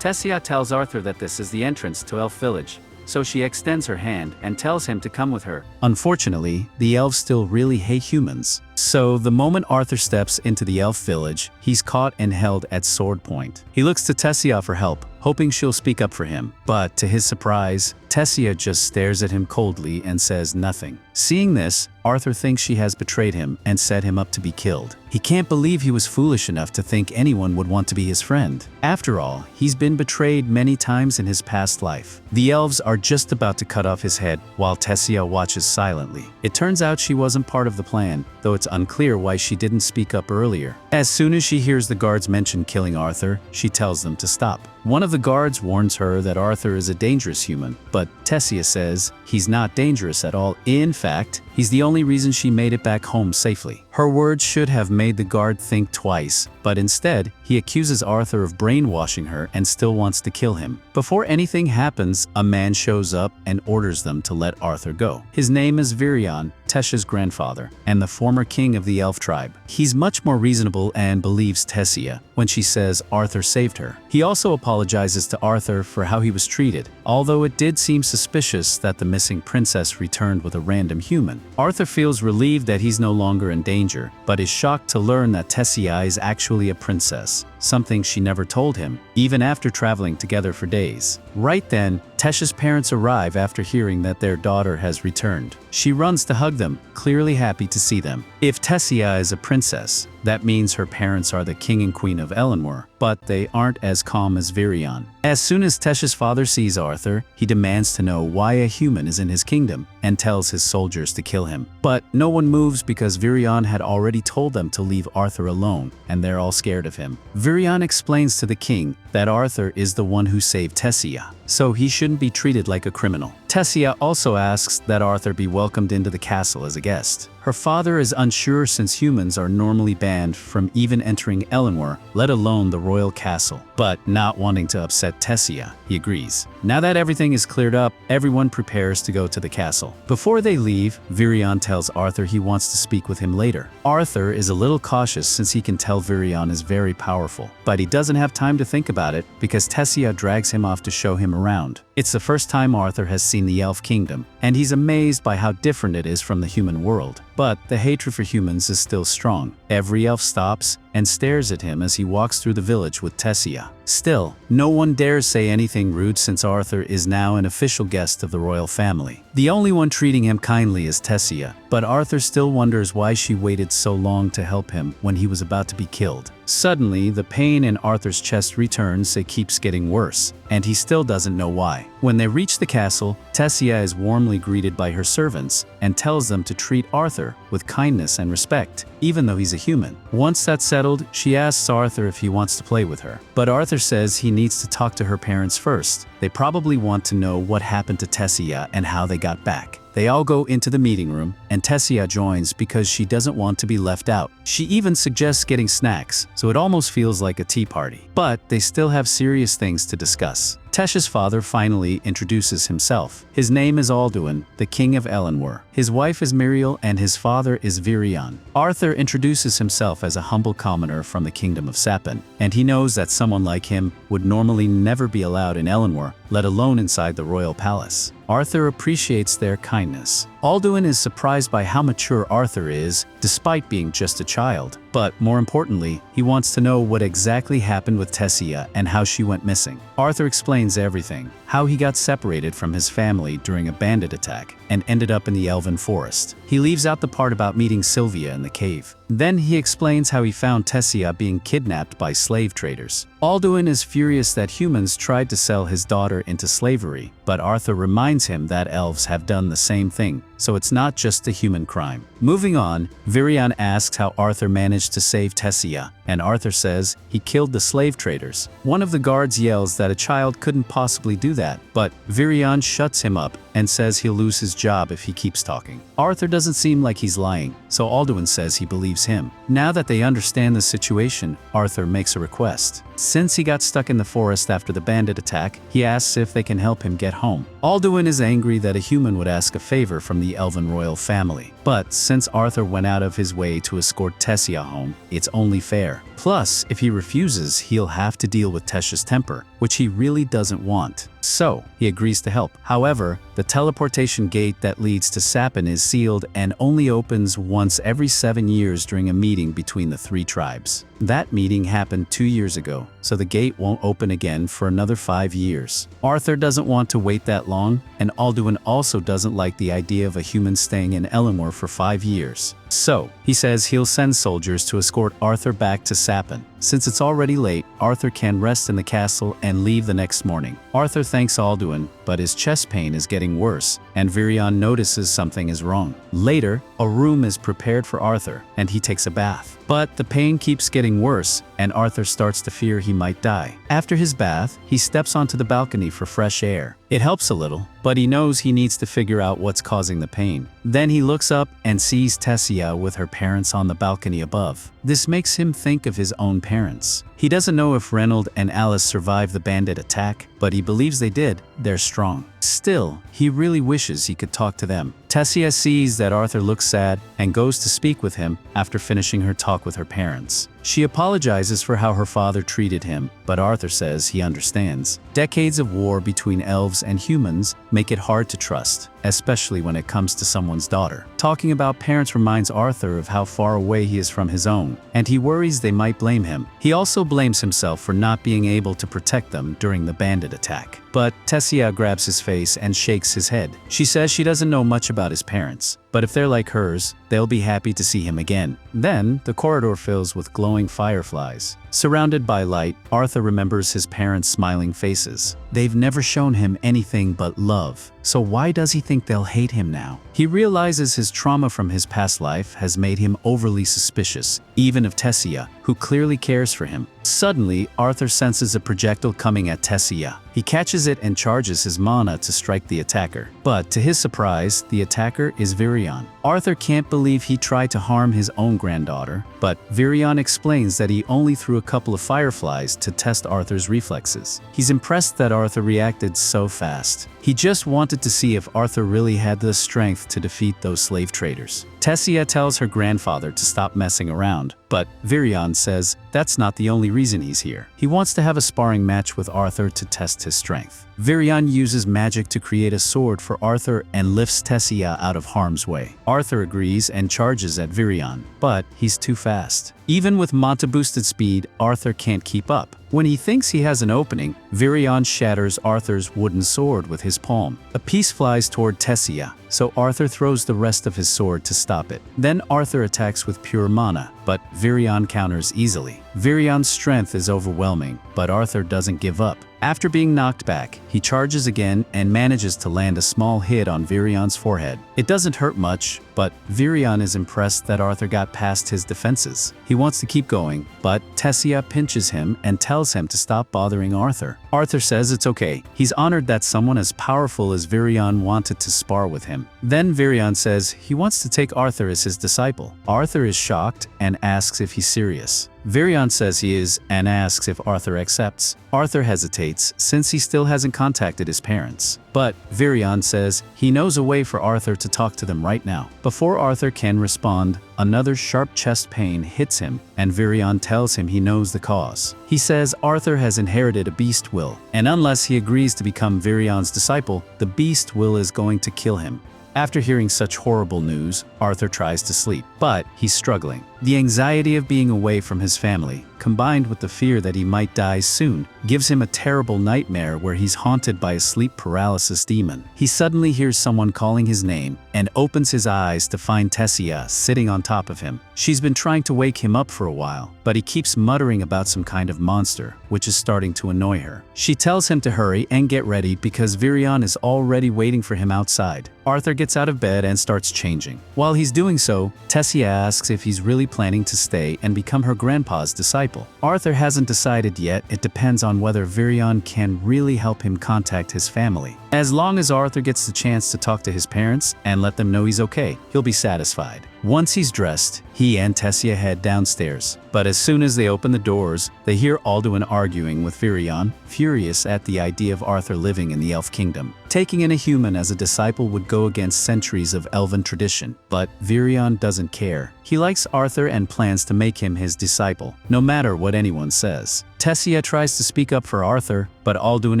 Tessia tells Arthur that this is the entrance to Elf Village, so she extends her hand and tells him to come with her. Unfortunately, the elves still really hate humans, so the moment Arthur steps into the elf village, he's caught and held at sword point. He looks to Tessia for help, hoping she'll speak up for him, but to his surprise, Tessia just stares at him coldly and says nothing. Seeing this, Arthur thinks she has betrayed him and set him up to be killed. He can't believe he was foolish enough to think anyone would want to be his friend. After all, he's been betrayed many times in his past life. The elves are just about to cut off his head while Tessia watches silently. It turns out she wasn't part of the plan, though it's unclear why she didn't speak up earlier. As soon as she hears the guards mention killing Arthur, she tells them to stop. One of the guards warns her that Arthur is a dangerous human, but Tessia says he's not dangerous at all. In fact, he's the only reason she made it back home safely. Her words should have made the guard think twice, but instead, he accuses Arthur of brainwashing her and still wants to kill him. Before anything happens, a man shows up and orders them to let Arthur go. His name is Virion, Tessia's grandfather, and the former king of the elf tribe. He's much more reasonable and believes Tessia when she says Arthur saved her. He also apologizes to Arthur for how he was treated, although it did seem suspicious that the missing princess returned with a random human. Arthur feels relieved that he's no longer in danger, but is shocked to learn that Tessia is actually a princess, something she never told him, even after traveling together for days. Right then, Tessia's parents arrive after hearing that their daughter has returned. She runs to hug them, clearly happy to see them. If Tessia is a princess, that means her parents are the king and queen of Elenwer, but they aren't as calm as Virion. As soon as Tessia's father sees Arthur, he demands to know why a human is in his kingdom and tells his soldiers to kill him. But no one moves because Virion had already told them to leave Arthur alone, and they're all scared of him. Virion explains to the king that Arthur is the one who saved Tessia, so he shouldn't be treated like a criminal. Tessia also asks that Arthur be welcomed into the castle as a guest. Her father is unsure since humans are normally banned from even entering Elenwer, let alone the royal castle. But not wanting to upset Tessia, he agrees. Now that everything is cleared up, everyone prepares to go to the castle. Before they leave, Virion tells Arthur he wants to speak with him later. Arthur is a little cautious since he can tell Virion is very powerful, but he doesn't have time to think about it because Tessia drags him off to show him around. It's the first time Arthur has seen the elf kingdom, and he's amazed by how different it is from the human world. But the hatred for humans is still strong. Every elf stops and stares at him as he walks through the village with Tessia. Still, no one dares say anything rude since Arthur is now an official guest of the royal family. The only one treating him kindly is Tessia, but Arthur still wonders why she waited so long to help him when he was about to be killed. Suddenly, the pain in Arthur's chest returns. It keeps getting worse, and he still doesn't know why. When they reach the castle, Tessia is warmly greeted by her servants and tells them to treat Arthur with kindness and respect, even though he's a human. Once that's settled, she asks Arthur if he wants to play with her. But Arthur says he needs to talk to her parents first. They probably want to know what happened to Tessia and how they got back. They all go into the meeting room, and Tessia joins because she doesn't want to be left out. She even suggests getting snacks, so it almost feels like a tea party. But they still have serious things to discuss. Tessia's father finally introduces himself. His name is Alduin, the king of Elenwer. His wife is Miriel and his father is Virion. Arthur introduces himself as a humble commoner from the kingdom of Sapin, and he knows that someone like him would normally never be allowed in Elenwer, let alone inside the royal palace. Arthur appreciates their kindness. Alduin is surprised by how mature Arthur is, despite being just a child. But more importantly, he wants to know what exactly happened with Tessia and how she went missing. Arthur explains everything, how he got separated from his family during a bandit attack and ended up in the Elven Forest. He leaves out the part about meeting Sylvia in the cave. Then he explains how he found Tessia being kidnapped by slave traders. Alduin is furious that humans tried to sell his daughter into slavery, but Arthur reminds him that elves have done the same thing, so it's not just a human crime. Moving on, Virion asks how Arthur managed to save Tessia, and Arthur says he killed the slave traders. One of the guards yells that a child couldn't possibly do that, but Virion shuts him up and says he'll lose his job if he keeps talking. Arthur doesn't seem like he's lying, so Alduin says he believes him. Now that they understand the situation, Arthur makes a request. Since he got stuck in the forest after the bandit attack, he asks if they can help him get home. Alduin is angry that a human would ask a favor from the Elven royal family. But since Arthur went out of his way to escort Tessia home, it's only fair. Plus, if he refuses, he'll have to deal with Tessia's temper, which he really doesn't want. So, he agrees to help. However, the teleportation gate that leads to Sapin is sealed and only opens once every 7 years during a meeting between the 3 tribes. That meeting happened 2 years ago, so the gate won't open again for another 5 years. Arthur doesn't want to wait that long, and Alduin also doesn't like the idea of a human staying in Elenwer for 5 years. So, he says he'll send soldiers to escort Arthur back to Sapin. Since it's already late, Arthur can rest in the castle and leave the next morning. Arthur thanks Alduin, but his chest pain is getting worse, and Virion notices something is wrong. Later, a room is prepared for Arthur, and he takes a bath. But the pain keeps getting getting worse, and Arthur starts to fear he might die. After his bath, he steps onto the balcony for fresh air. It helps a little, but he knows he needs to figure out what's causing the pain. Then he looks up and sees Tessia with her parents on the balcony above. This makes him think of his own parents. He doesn't know if Reynold and Alice survived the bandit attack, but he believes they did. They're strong. Still, he really wishes he could talk to them. Tessia sees that Arthur looks sad and goes to speak with him after finishing her talk with her parents. She apologizes for how her father treated him, but Arthur says he understands. Decades of war between elves and humans make it hard to trust, especially when it comes to someone's daughter. Talking about parents reminds Arthur of how far away he is from his own, and he worries they might blame him. He also blames himself for not being able to protect them during the bandit attack. But Tessia grabs his face and shakes his head. She says she doesn't know much about his parents, but if they're like hers, they'll be happy to see him again. Then, the corridor fills with glowing fireflies. Surrounded by light, Arthur remembers his parents' smiling faces. They've never shown him anything but love, so why does he think they'll hate him now? He realizes his trauma from his past life has made him overly suspicious, even of Tessia, who clearly cares for him. Suddenly, Arthur senses a projectile coming at Tessia. He catches it and charges his mana to strike the attacker. But to his surprise, the attacker is Virion. Arthur can't believe he tried to harm his own granddaughter, but Virion explains that he only threw a couple of fireflies to test Arthur's reflexes. He's impressed that Arthur reacted so fast. He just wanted to see if Arthur really had the strength to defeat those slave traders. Tessia tells her grandfather to stop messing around, but Virion says that's not the only reason he's here. He wants to have a sparring match with Arthur to test his strength. Virion uses magic to create a sword for Arthur and lifts Tessia out of harm's way. Arthur agrees and charges at Virion, but he's too fast. Even with Manta-boosted speed, Arthur can't keep up. When he thinks he has an opening, Virion shatters Arthur's wooden sword with his palm. A piece flies toward Tessia, so Arthur throws the rest of his sword to stop it. Then Arthur attacks with pure mana, but Virion counters easily. Virion's strength is overwhelming, but Arthur doesn't give up. After being knocked back, he charges again and manages to land a small hit on Virion's forehead. It doesn't hurt much, but Virion is impressed that Arthur got past his defenses. He wants to keep going, but Tessia pinches him and tells him to stop bothering Arthur. Arthur says it's okay. He's honored that someone as powerful as Virion wanted to spar with him. Then Virion says he wants to take Arthur as his disciple. Arthur is shocked and asks if he's serious. Virion says he is and asks if Arthur accepts. Arthur hesitates since he still hasn't contacted his parents. But Virion says he knows a way for Arthur to talk to them right now. Before Arthur can respond, another sharp chest pain hits him, and Virion tells him he knows the cause. He says Arthur has inherited a beast will, and unless he agrees to become Virion's disciple, the beast will is going to kill him. After hearing such horrible news, Arthur tries to sleep, but he's struggling. The anxiety of being away from his family, combined with the fear that he might die soon, gives him a terrible nightmare where he's haunted by a sleep paralysis demon. He suddenly hears someone calling his name and opens his eyes to find Tessia sitting on top of him. She's been trying to wake him up for a while, but he keeps muttering about some kind of monster, which is starting to annoy her. She tells him to hurry and get ready because Virion is already waiting for him outside. Arthur gets out of bed and starts changing. While he's doing so, Tessia asks if he's really planning to stay and become her grandpa's disciple. Arthur hasn't decided yet. It depends on whether Virion can really help him contact his family. As long as Arthur gets the chance to talk to his parents and let them know he's okay, he'll be satisfied. Once he's dressed, he and Tessia head downstairs. But as soon as they open the doors, they hear Alduin arguing with Virion, furious at the idea of Arthur living in the Elf Kingdom. Taking in a human as a disciple would go against centuries of elven tradition, but Virion doesn't care. He likes Arthur and plans to make him his disciple, no matter what anyone says. Tessia tries to speak up for Arthur, but Alduin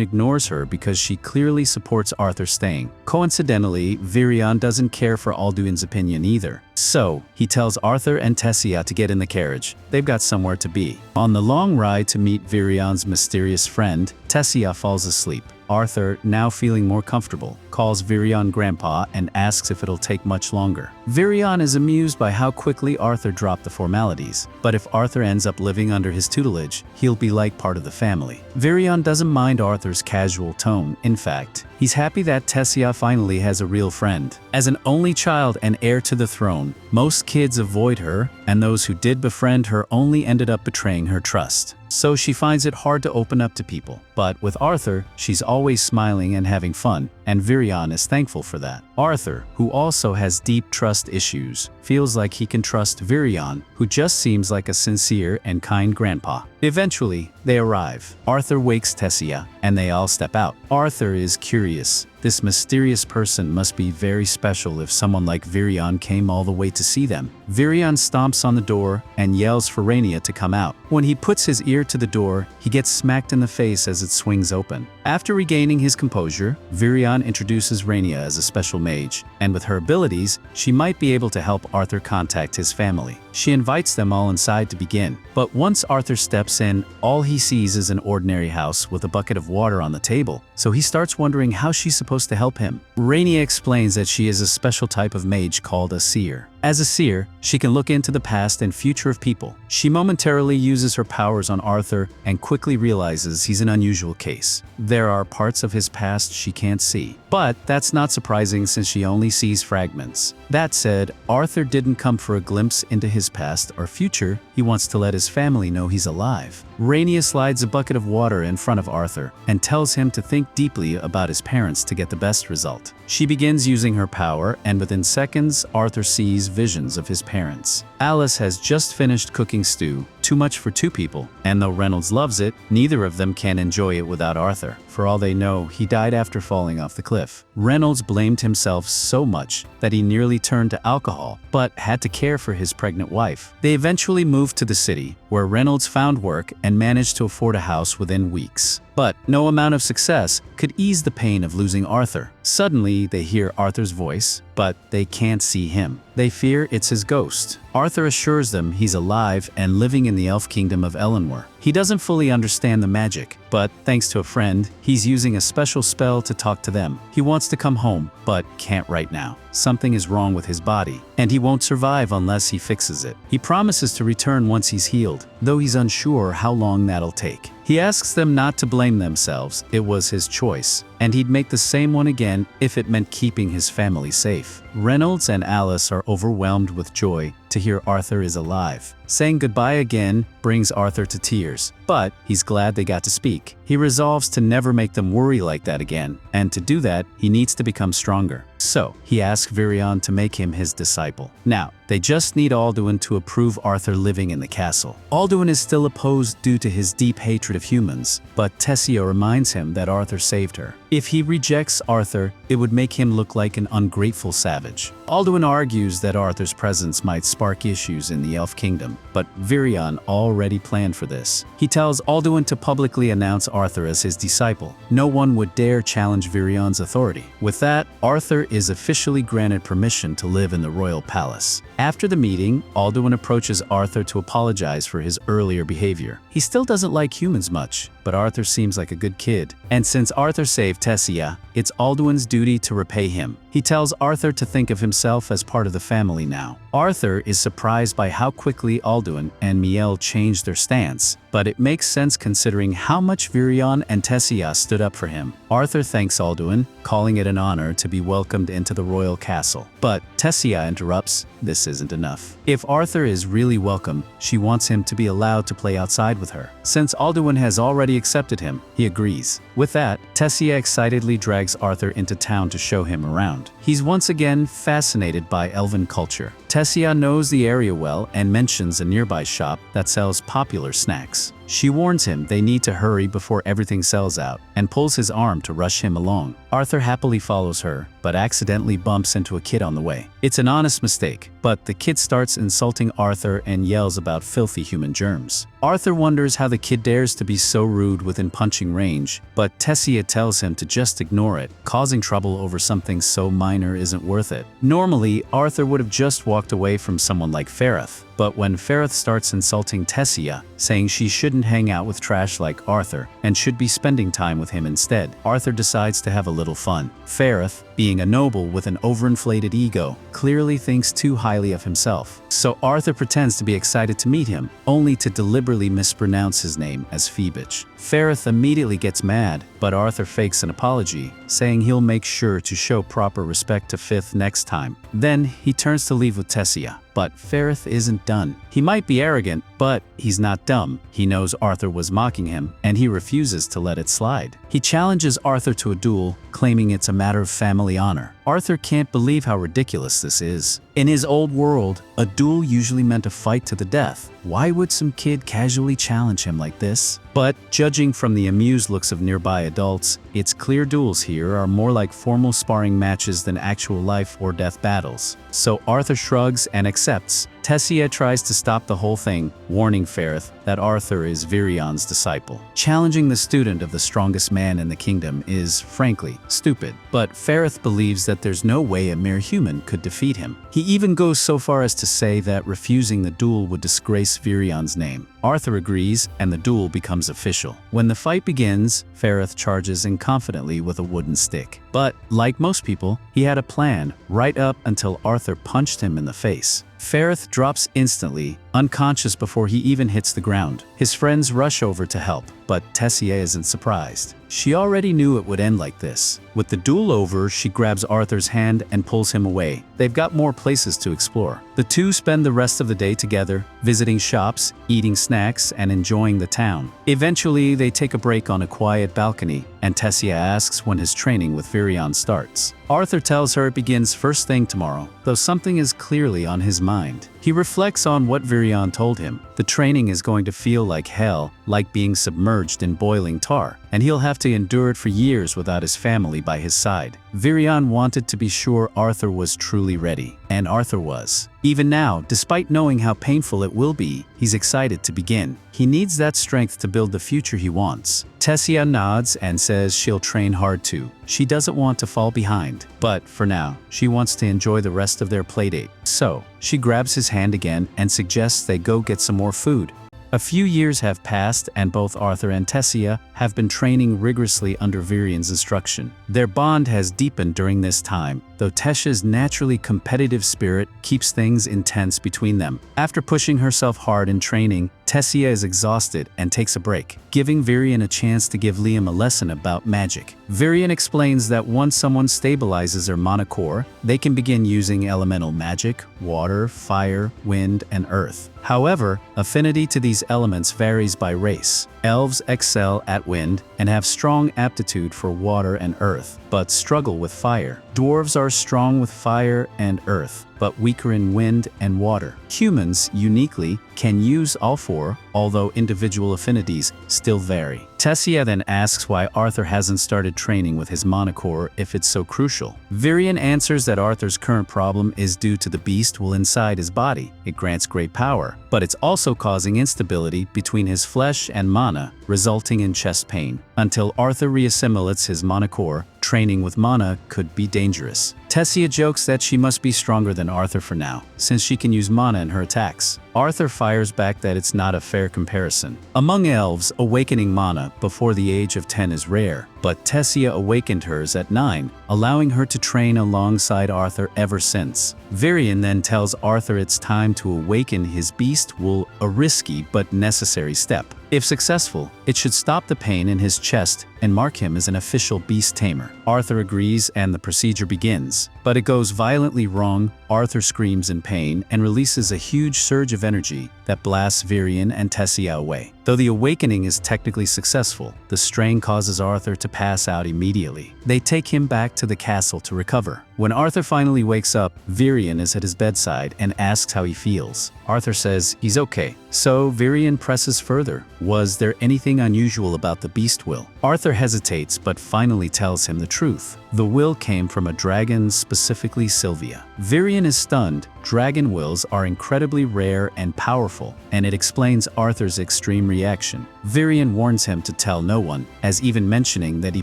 ignores her because she clearly supports Arthur staying. Coincidentally, Virion doesn't care for Alduin's opinion either. So, he tells Arthur and Tessia to get in the carriage. They've got somewhere to be. On the long ride to meet Virion's mysterious friend, Tessia falls asleep. Arthur, now feeling more comfortable, calls Virion Grandpa and asks if it'll take much longer. Virion is amused by how quickly Arthur dropped the formalities, but if Arthur ends up living under his tutelage, he'll be like part of the family. Virion doesn't mind Arthur's casual tone. In fact, he's happy that Tessia finally has a real friend. As an only child and heir to the throne, alone. Most kids avoid her, and those who did befriend her only ended up betraying her trust. So she finds it hard to open up to people. But with Arthur, she's always smiling and having fun, and Virion is thankful for that. Arthur, who also has deep trust issues, feels like he can trust Virion, who just seems like a sincere and kind grandpa. Eventually, they arrive. Arthur wakes Tessia, and they all step out. Arthur is curious. This mysterious person must be very special if someone like Virion came all the way to see them. Virion stomps on the door and yells for Rania to come out. When he puts his ear to the door, he gets smacked in the face as it swings open. After regaining his composure, Virion introduces Rania as a special mage, and with her abilities, she might be able to help Arthur contact his family. She invites them all inside to begin. But once Arthur steps in, all he sees is an ordinary house with a bucket of water on the table, so he starts wondering how she's supposed to help him. Rania explains that she is a special type of mage called a seer. As a seer, she can look into the past and future of people. She momentarily uses her powers on Arthur and quickly realizes he's an unusual case. There are parts of his past she can't see. But that's not surprising since she only sees fragments. That said, Arthur didn't come for a glimpse into his past or future. He wants to let his family know he's alive. Rania slides a bucket of water in front of Arthur and tells him to think deeply about his parents to get the best result. She begins using her power, and within seconds, Arthur sees visions of his parents. Alice has just finished cooking stew, too much for two people, and though Reynolds loves it, neither of them can enjoy it without Arthur. For all they know, he died after falling off the cliff. Reynolds blamed himself so much that he nearly turned to alcohol, but had to care for his pregnant wife. They eventually moved to the city, where Reynolds found work and managed to afford a house within weeks. But no amount of success could ease the pain of losing Arthur. Suddenly, they hear Arthur's voice, but they can't see him. They fear it's his ghost. Arthur assures them he's alive and living in the elf kingdom of Elenwer. He doesn't fully understand the magic, but thanks to a friend, he's using a special spell to talk to them. He wants to come home, but can't right now. Something is wrong with his body, and he won't survive unless he fixes it. He promises to return once he's healed, though he's unsure how long that'll take. He asks them not to blame themselves, it was his choice, and he'd make the same one again if it meant keeping his family safe. Reynolds and Alice are overwhelmed with joy to hear Arthur is alive. Saying goodbye again brings Arthur to tears, but he's glad they got to speak. He resolves to never make them worry like that again, and to do that, he needs to become stronger. So, he asks Virion to make him his disciple. Now, they just need Alduin to approve Arthur living in the castle. Alduin is still opposed due to his deep hatred of humans, but Tessia reminds him that Arthur saved her. If he rejects Arthur, it would make him look like an ungrateful savage. Alduin argues that Arthur's presence might spark issues in the Elf Kingdom, but Virion already planned for this. He tells Alduin to publicly announce Arthur as his disciple. No one would dare challenge Virion's authority. With that, Arthur is officially granted permission to live in the royal palace. After the meeting, Alduin approaches Arthur to apologize for his earlier behavior. He still doesn't like humans much, but Arthur seems like a good kid. And since Arthur saved Tessia, it's Alduin's duty to repay him. He tells Arthur to think of himself as part of the family now. Arthur is surprised by how quickly Alduin and Miel changed their stance, but it makes sense considering how much Virion and Tessia stood up for him. Arthur thanks Alduin, calling it an honor to be welcomed into the royal castle. But Tessia interrupts, this isn't enough. If Arthur is really welcome, she wants him to be allowed to play outside with her. Since Alduin has already accepted him, he agrees. With that, Tessia excitedly drags Arthur into town to show him around. He's once again fascinated by elven culture. Tessia knows the area well and mentions a nearby shop that sells popular snacks. She warns him they need to hurry before everything sells out and pulls his arm to rush him along. Arthur happily follows her, but accidentally bumps into a kid on the way. It's an honest mistake, but the kid starts insulting Arthur and yells about filthy human germs. Arthur wonders how the kid dares to be so rude within punching range, but Tessia tells him to just ignore it. Causing trouble over something so minor isn't worth it. Normally, Arthur would have just walked away from someone like Ferrith, but when Ferrith starts insulting Tessia, saying she shouldn't hang out with trash like Arthur and should be spending time with him instead, Arthur decides to have a little fun. Ferrith, being a noble with an overinflated ego, clearly thinks too highly of himself. So Arthur pretends to be excited to meet him, only to deliberately mispronounce his name as Phoebich. Ferrith immediately gets mad, but Arthur fakes an apology, saying he'll make sure to show proper respect to Fifth next time. Then he turns to leave with Tessia. But Ferrith isn't done. He might be arrogant, but he's not dumb. He knows Arthur was mocking him, and he refuses to let it slide. He challenges Arthur to a duel, claiming it's a matter of family honor. Arthur can't believe how ridiculous this is. In his old world, a duel usually meant a fight to the death. Why would some kid casually challenge him like this? But judging from the amused looks of nearby adults, it's clear duels here are more like formal sparring matches than actual life or death battles. So Arthur shrugs and accepts. Tessia tries to stop the whole thing, warning Ferrith that Arthur is Virion's disciple. Challenging the student of the strongest man in the kingdom is, frankly, stupid. But Ferrith believes that there's no way a mere human could defeat him. He even goes so far as to say that refusing the duel would disgrace Virion's name. Arthur agrees, and the duel becomes official. When the fight begins, Ferrith charges in confidently with a wooden stick. But, like most people, he had a plan right up until Arthur punched him in the face. Ferrith drops instantly, unconscious before he even hits the ground. His friends rush over to help, but Tessia isn't surprised. She already knew it would end like this. With the duel over, she grabs Arthur's hand and pulls him away. They've got more places to explore. The two spend the rest of the day together, visiting shops, eating snacks, and enjoying the town. Eventually, they take a break on a quiet balcony, and Tessia asks when his training with Virion starts. Arthur tells her it begins first thing tomorrow, though something is clearly on his mind. He reflects on what Virion told him. The training is going to feel like hell, like being submerged in boiling tar, and he'll have to endure it for years without his family by his side. Virion wanted to be sure Arthur was truly ready, and Arthur was. Even now, despite knowing how painful it will be, he's excited to begin. He needs that strength to build the future he wants. Tessia nods and says she'll train hard too. She doesn't want to fall behind, but for now, she wants to enjoy the rest of their playdate. So, she grabs his hand again and suggests they go get some more food. A few years have passed, and both Arthur and Tessia have been training rigorously under Virion's instruction. Their bond has deepened during this time, though Tessia's naturally competitive spirit keeps things intense between them. After pushing herself hard in training, Tessia is exhausted and takes a break, giving Virion a chance to give Liam a lesson about magic. Virion explains that once someone stabilizes their mana core, they can begin using elemental magic, water, fire, wind, and earth. However, affinity to these elements varies by race. Elves excel at wind and have strong aptitude for water and earth, but struggle with fire. Dwarves are strong with fire and earth, but weaker in wind and water. Humans, uniquely, can use all four, although individual affinities still vary. Tessia then asks why Arthur hasn't started training with his mana core if it's so crucial. Virion answers that Arthur's current problem is due to the beast will inside his body. It grants great power, but it's also causing instability between his flesh and mana, resulting in chest pain. Until Arthur reassimilates his mana core, training with mana could be dangerous. Tessia jokes that she must be stronger than Arthur for now, since she can use mana in her attacks. Arthur fires back that it's not a fair comparison. Among elves, awakening mana before the age of 10 is rare, but Tessia awakened hers at 9, allowing her to train alongside Arthur ever since. Virion then tells Arthur it's time to awaken his beast wool, a risky but necessary step. If successful, it should stop the pain in his chest and mark him as an official beast tamer. Arthur agrees and the procedure begins. But it goes violently wrong. Arthur screams in pain and releases a huge surge of energy that blasts Virion and Tessia away. Though the awakening is technically successful, the strain causes Arthur to pass out immediately. They take him back to the castle to recover. When Arthur finally wakes up, Virion is at his bedside and asks how he feels. Arthur says he's okay. So Virion presses further. Was there anything unusual about the beast will? Arthur hesitates but finally tells him the truth. The will came from a dragon, specifically Sylvia. Virion is stunned. Dragon wills are incredibly rare and powerful, and it explains Arthur's extreme reaction. Virion warns him to tell no one, as even mentioning that he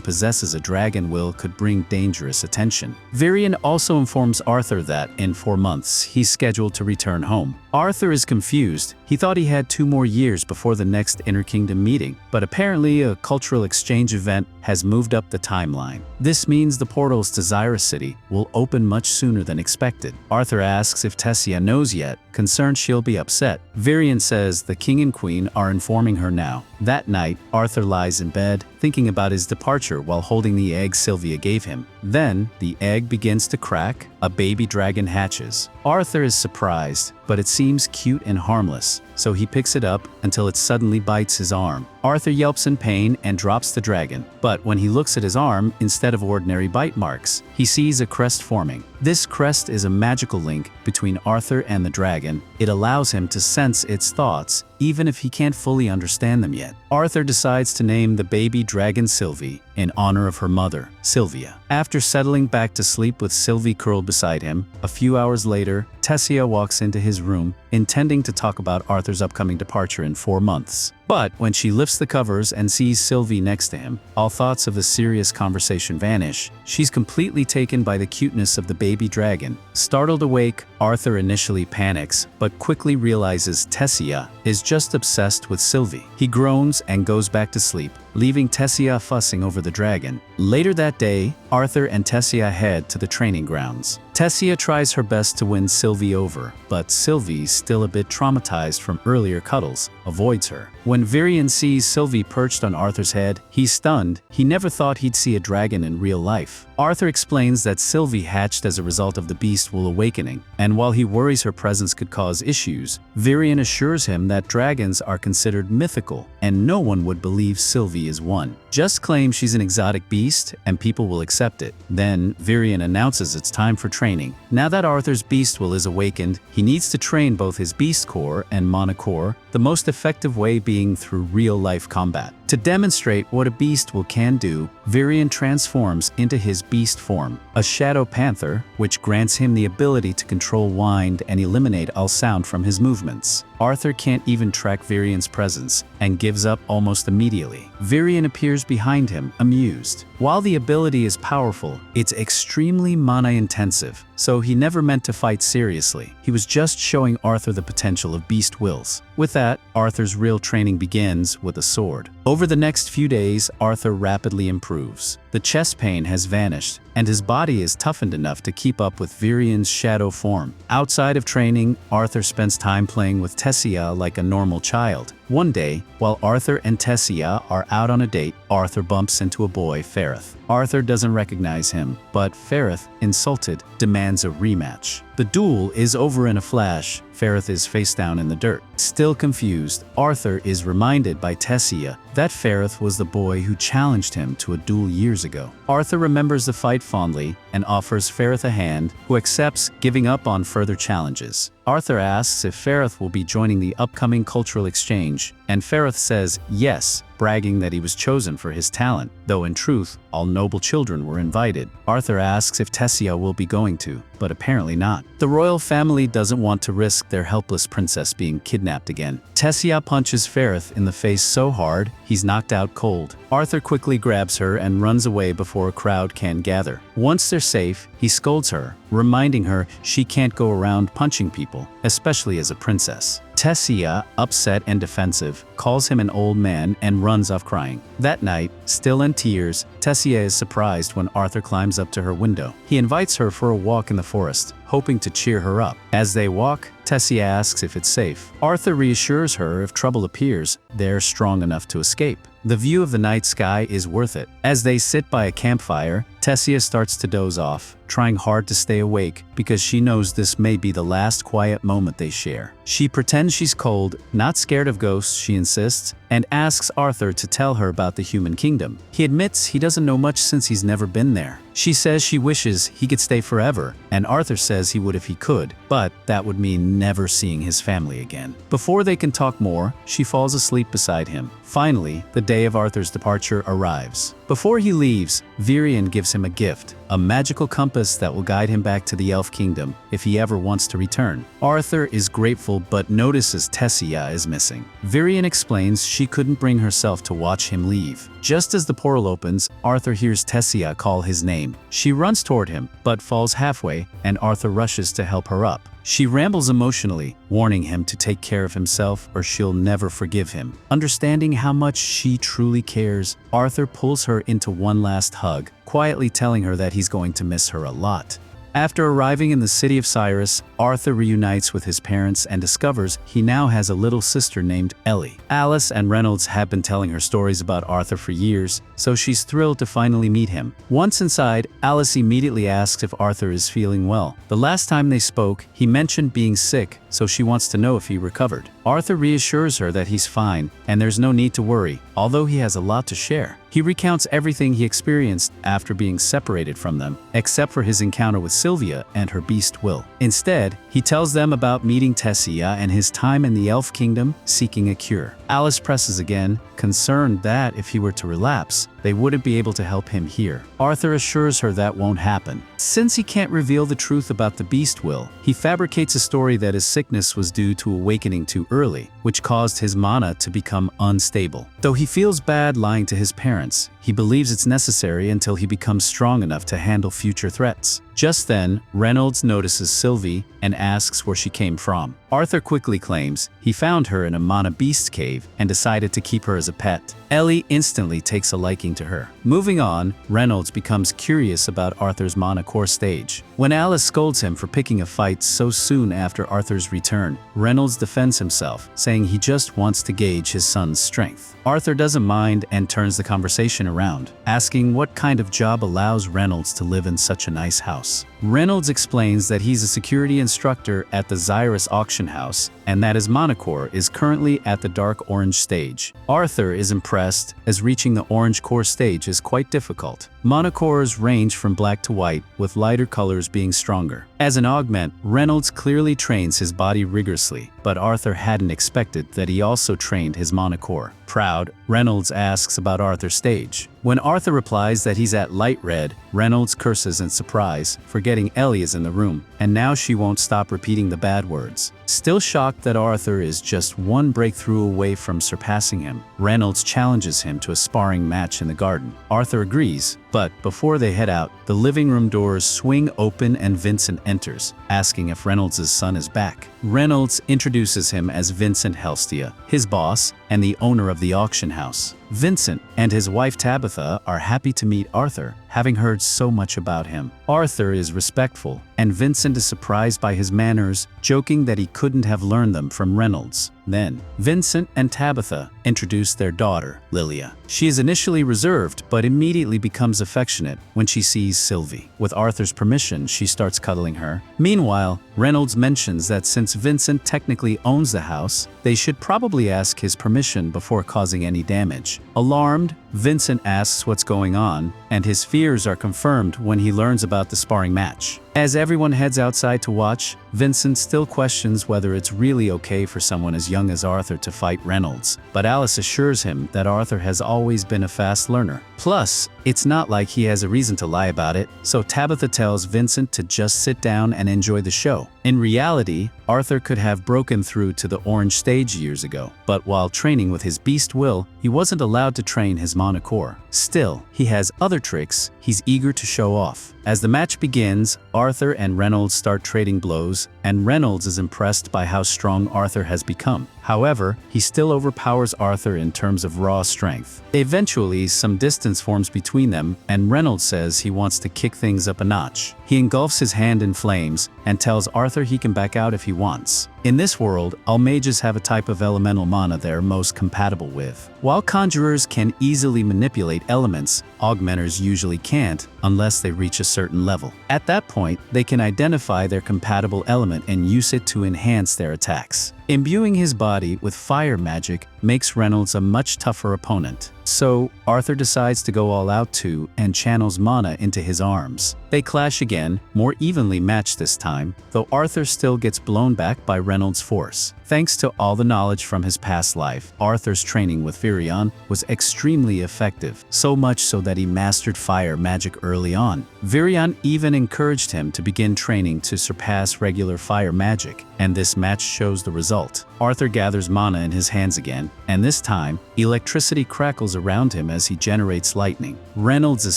possesses a dragon will could bring dangerous attention. Virion also informs Arthur that, in 4 months, he's scheduled to return home. Arthur is confused. He thought he had 2 more years before the next Inner Kingdom meeting, but apparently a cultural exchange event has moved up the timeline. This means the portals to Zyra City will open much sooner than expected. Arthur asks if Tessia knows yet, concerned she'll be upset. Virion says the king and queen are informing her now. That night, Arthur lies in bed, thinking about his departure while holding the egg Sylvia gave him. Then, the egg begins to crack, a baby dragon hatches. Arthur is surprised, but it seems cute and harmless, so he picks it up until it suddenly bites his arm. Arthur yelps in pain and drops the dragon, but when he looks at his arm, instead of ordinary bite marks, he sees a crest forming. This crest is a magical link between Arthur and the dragon. It allows him to sense its thoughts, even if he can't fully understand them yet. Arthur decides to name the baby dragon Sylvie in honor of her mother, Sylvia. After settling back to sleep with Sylvie curled beside him, a few hours later, Tessia walks into his room, intending to talk about Arthur's upcoming departure in 4 months. But when she lifts the covers and sees Sylvie next to him, all thoughts of the serious conversation vanish. She's completely taken by the cuteness of the baby dragon. Startled awake, Arthur initially panics, but quickly realizes Tessia is just obsessed with Sylvie. He groans and goes back to sleep, leaving Tessia fussing over the dragon. Later that day, Arthur and Tessia head to the training grounds. Tessia tries her best to win Sylvie over, but Sylvie, still a bit traumatized from earlier cuddles, avoids her. When Virion sees Sylvie perched on Arthur's head, he's stunned. He never thought he'd see a dragon in real life. Arthur explains that Sylvie hatched as a result of the beast wool awakening, and while he worries her presence could cause issues, Virion assures him that dragons are considered mythical, and no one would believe Sylvie is one. Just claim she's an exotic beast, and people will accept it. Then, Virion announces it's time for training. Now that Arthur's beast will is awakened, he needs to train both his beast core and mana core, the most effective way being through real-life combat. To demonstrate what a beast will can do, Virion transforms into his beast form, a shadow panther, which grants him the ability to control wind and eliminate all sound from his movements. Arthur can't even track Virion's presence, and gives up almost immediately. Virion appears behind him, amused. While the ability is powerful, it's extremely mana-intensive, so he never meant to fight seriously. He was just showing Arthur the potential of beast wills. With that, Arthur's real training begins with a sword. Over the next few days, Arthur rapidly improves. The chest pain has vanished, and his body is toughened enough to keep up with Virion's shadow form. Outside of training, Arthur spends time playing with Tessia like a normal child. One day, while Arthur and Tessia are out on a date, Arthur bumps into a boy, Ferrith. Arthur doesn't recognize him, but Ferrith, insulted, demands a rematch. The duel is over in a flash. Ferrith is face down in the dirt. Still confused, Arthur is reminded by Tessia that Ferrith was the boy who challenged him to a duel years ago. Arthur remembers the fight fondly and offers Ferrith a hand, who accepts, giving up on further challenges. Arthur asks if Ferrith will be joining the upcoming cultural exchange, and Ferrith says yes, bragging that he was chosen for his talent, though in truth, all noble children were invited. Arthur asks if Tessia will be going to, but apparently not. The royal family doesn't want to risk their helpless princess being kidnapped again. Tessia punches Ferrith in the face so hard, he's knocked out cold. Arthur quickly grabs her and runs away before a crowd can gather. Once they're safe, he scolds her, reminding her she can't go around punching people, especially as a princess. Tessia, upset and defensive, calls him an old man and runs off crying. That night, still in tears, Tessia is surprised when Arthur climbs up to her window. He invites her for a walk in the forest, hoping to cheer her up. As they walk, Tessia asks if it's safe. Arthur reassures her if trouble appears, they're strong enough to escape. The view of the night sky is worth it. As they sit by a campfire, Tessia starts to doze off, trying hard to stay awake because she knows this may be the last quiet moment they share. She pretends she's cold, not scared of ghosts, she insists, and asks Arthur to tell her about the human kingdom. He admits he doesn't know much since he's never been there. She says she wishes he could stay forever, and Arthur says he would if he could, but that would mean never seeing his family again. Before they can talk more, she falls asleep beside him. Finally, the day of Arthur's departure arrives. Before he leaves, Virion gives him a gift, a magical compass that will guide him back to the Elf Kingdom if he ever wants to return. Arthur is grateful but notices Tessia is missing. Virion explains she couldn't bring herself to watch him leave. Just as the portal opens, Arthur hears Tessia call his name. She runs toward him, but falls halfway, and Arthur rushes to help her up. She rambles emotionally, warning him to take care of himself or she'll never forgive him. Understanding how much she truly cares, Arthur pulls her into one last hug, quietly telling her that he's going to miss her a lot. After arriving in the city of Cyrus, Arthur reunites with his parents and discovers he now has a little sister named Ellie. Alice and Reynolds have been telling her stories about Arthur for years, so she's thrilled to finally meet him. Once inside, Alice immediately asks if Arthur is feeling well. The last time they spoke, he mentioned being sick, so she wants to know if he recovered. Arthur reassures her that he's fine and there's no need to worry, although he has a lot to share. He recounts everything he experienced after being separated from them, except for his encounter with Sylvia and her beast Will. Instead, he tells them about meeting Tessia and his time in the Elf Kingdom seeking a cure. Alice presses again, concerned that if he were to relapse, they wouldn't be able to help him here. Arthur assures her that won't happen. Since he can't reveal the truth about the beast Will, he fabricates a story that his sickness was due to awakening too early, which caused his mana to become unstable. Though he feels bad lying to his parents, he believes it's necessary until he becomes strong enough to handle future threats. Just then, Reynolds notices Sylvie and asks where she came from. Arthur quickly claims he found her in a mana beast cave and decided to keep her as a pet. Ellie instantly takes a liking to her. Moving on, Reynolds becomes curious about Arthur's mana core stage. When Alice scolds him for picking a fight so soon after Arthur's return, Reynolds defends himself, saying he just wants to gauge his son's strength. Arthur doesn't mind and turns the conversation around, asking what kind of job allows Reynolds to live in such a nice house. Reynolds explains that he's a security instructor at the Xyrus auction house and that his mana core is currently at the dark orange stage. Arthur is impressed, as reaching the orange core stage is quite difficult. Mana cores range from black to white, with lighter colors being stronger. As an augment, Reynolds clearly trains his body rigorously, but Arthur hadn't expected that he also trained his mana core. Proud, Reynolds asks about Arthur's stage. When Arthur replies that he's at light red, Reynolds curses in surprise, forgetting Ellie is in the room, and now she won't stop repeating the bad words. Still shocked that Arthur is just one breakthrough away from surpassing him, Reynolds challenges him to a sparring match in the garden. Arthur agrees, but before they head out, the living room doors swing open and Vincent enters, asking if Reynolds' son is back. Reynolds introduces him as Vincent Helstia, his boss and the owner of the auction house. Vincent and his wife Tabitha are happy to meet Arthur, having heard so much about him. Arthur is respectful, and Vincent is surprised by his manners, joking that he couldn't have learned them from Reynolds. Then, Vincent and Tabitha introduce their daughter, Lilia. She is initially reserved, but immediately becomes affectionate when she sees Sylvie. With Arthur's permission, she starts cuddling her. Meanwhile, Reynolds mentions that since Vincent technically owns the house, they should probably ask his permission before causing any damage. Alarmed, Vincent asks what's going on, and his fears are confirmed when he learns about the sparring match. As everyone heads outside to watch, Vincent still questions whether it's really okay for someone as young as Arthur to fight Reynolds, but Alice assures him that Arthur has always been a fast learner. Plus, it's not like he has a reason to lie about it, so Tabitha tells Vincent to just sit down and enjoy the show. In reality, Arthur could have broken through to the orange stage years ago, but while training with his beast Will, he wasn't allowed to train his mana core. Still, he has other tricks he's eager to show off. As the match begins, Arthur and Reynolds start trading blows, and Reynolds is impressed by how strong Arthur has become. However, he still overpowers Arthur in terms of raw strength. Eventually, some distance forms between them, and Reynolds says he wants to kick things up a notch. He engulfs his hand in flames and tells Arthur he can back out if he wants. In this world, all mages have a type of elemental mana they're most compatible with. While conjurers can easily manipulate elements, augmenters usually can't unless they reach a certain level. At that point, they can identify their compatible element and use it to enhance their attacks. Imbuing his body with fire magic makes Reynolds a much tougher opponent. So, Arthur decides to go all out too and channels mana into his arms. They clash again, more evenly matched this time, though Arthur still gets blown back by Reynolds' force. Thanks to all the knowledge from his past life, Arthur's training with Virion was extremely effective, so much so that he mastered fire magic early on. Virion even encouraged him to begin training to surpass regular fire magic, and this match shows the result. Arthur gathers mana in his hands again, and this time, electricity crackles around him as he generates lightning. Reynolds is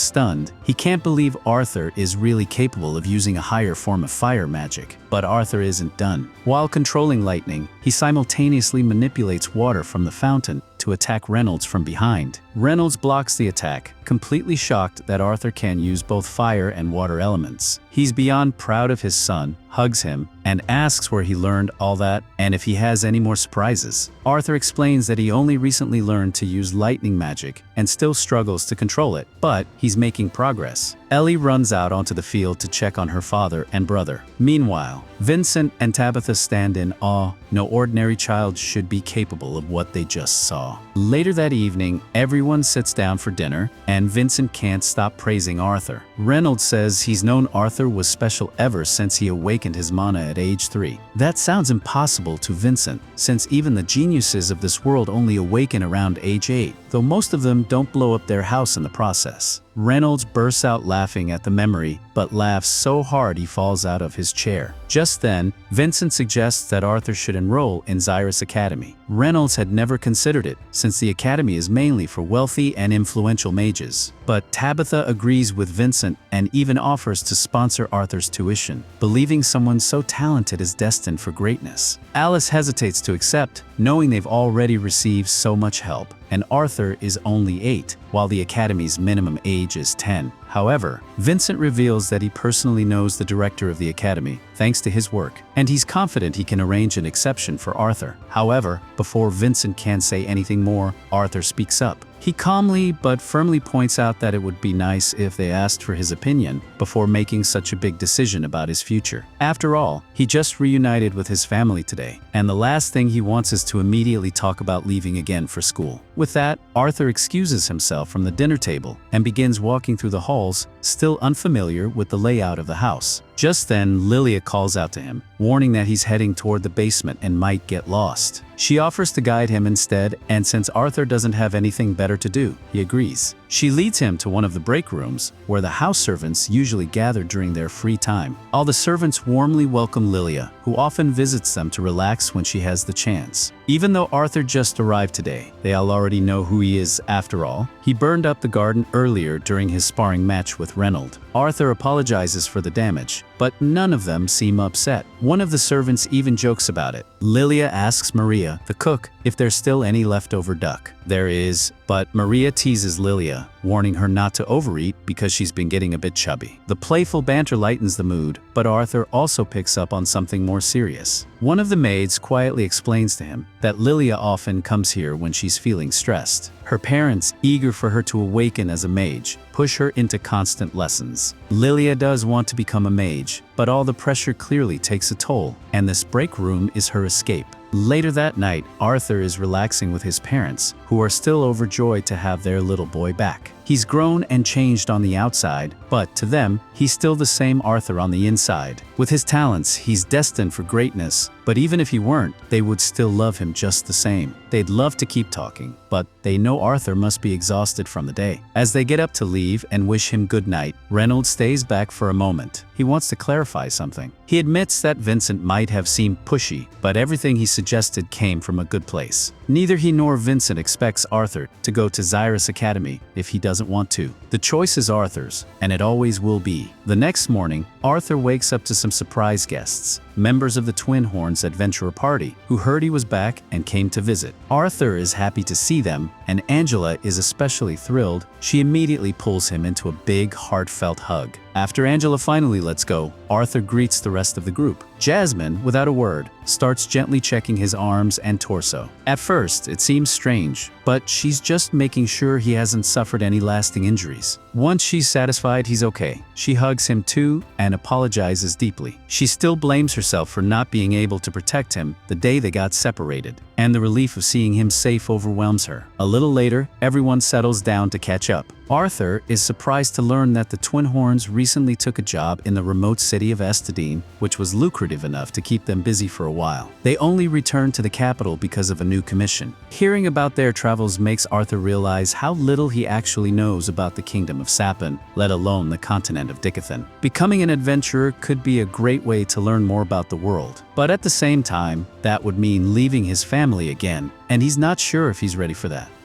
stunned. He can't believe Arthur is really capable of using a higher form of fire magic. But Arthur isn't done. While controlling lightning, he simultaneously manipulates water from the fountain to attack Reynolds from behind. Reynolds blocks the attack, completely shocked that Arthur can use both fire and water elements. He's beyond proud of his son, hugs him, and asks where he learned all that and if he has any more surprises. Arthur explains that he only recently learned to use lightning magic and still struggles to control it, but he's making progress. Ellie runs out onto the field to check on her father and brother. Meanwhile, Vincent and Tabitha stand in awe. No ordinary child should be capable of what they just saw. Later that evening, everyone sits down for dinner, and Vincent can't stop praising Arthur. Reynolds says he's known Arthur was special ever since he awakened his mana at age 3. That sounds impossible to Vincent, since even the geniuses of this world only awaken around age 8, though most of them don't blow up their house in the process. Reynolds bursts out laughing at the memory, but laughs so hard he falls out of his chair. Just then, Vincent suggests that Arthur should enroll in Xyrus Academy. Reynolds had never considered it, since the academy is mainly for wealthy and influential mages. But Tabitha agrees with Vincent and even offers to sponsor Arthur's tuition, believing someone so talented is destined for greatness. Alice hesitates to accept, knowing they've already received so much help, and Arthur is only 8, while the academy's minimum age is 10. However, Vincent reveals that he personally knows the director of the academy, thanks to his work, and he's confident he can arrange an exception for Arthur. However, before Vincent can say anything more, Arthur speaks up. He calmly but firmly points out that it would be nice if they asked for his opinion before making such a big decision about his future. After all, he just reunited with his family today, and the last thing he wants is to immediately talk about leaving again for school. With that, Arthur excuses himself from the dinner table and begins walking through the halls, still unfamiliar with the layout of the house. Just then, Lilia calls out to him, warning that he's heading toward the basement and might get lost. She offers to guide him instead, and since Arthur doesn't have anything better to do, he agrees. She leads him to one of the break rooms, where the house servants usually gather during their free time. All the servants warmly welcome Lilia, who often visits them to relax when she has the chance. Even though Arthur just arrived today, they all already know who he is after all. He burned up the garden earlier during his sparring match with Reynolds. Arthur apologizes for the damage, but none of them seem upset. One of the servants even jokes about it. Lilia asks Maria, the cook, if there's still any leftover duck. There is, but Maria teases Lilia, warning her not to overeat because she's been getting a bit chubby. The playful banter lightens the mood, but Arthur also picks up on something more serious. One of the maids quietly explains to him that Lilia often comes here when she's feeling stressed. Her parents, eager for her to awaken as a mage, push her into constant lessons. Lilia does want to become a mage, but all the pressure clearly takes a toll, and this break room is her escape. Later that night, Arthur is relaxing with his parents, who are still overjoyed to have their little boy back. He's grown and changed on the outside, but to them, he's still the same Arthur on the inside. With his talents, he's destined for greatness, but even if he weren't, they would still love him just the same. They'd love to keep talking, but they know Arthur must be exhausted from the day. As they get up to leave and wish him good night, Reynolds stays back for a moment. He wants to clarify something. He admits that Vincent might have seemed pushy, but everything he suggested came from a good place. Neither he nor Vincent expects Arthur to go to Xyrus Academy if he doesn't want to. The choice is Arthur's, and it always will be. The next morning, Arthur wakes up to some surprise guests, members of the Twin Horns Adventurer Party, who heard he was back and came to visit. Arthur is happy to see them, and Angela is especially thrilled. She immediately pulls him into a big, heartfelt hug. After Angela finally lets go, Arthur greets the rest of the group. Jasmine, without a word, starts gently checking his arms and torso. At first, it seems strange, but she's just making sure he hasn't suffered any lasting injuries. Once she's satisfied he's okay, she hugs him too and apologizes deeply. She still blames herself for not being able to protect him the day they got separated, and the relief of seeing him safe overwhelms her. A little later, everyone settles down to catch up. Arthur is surprised to learn that the Twin Horns recently took a job in the remote city of Estadine, which was lucrative enough to keep them busy for a while. They only returned to the capital because of a new commission. Hearing about their travels makes Arthur realize how little he actually knows about the kingdom of Sapin, let alone the continent of Dicathan. Becoming an adventurer could be a great way to learn more about the world, but at the same time, that would mean leaving his family again, and he's not sure if he's ready for that.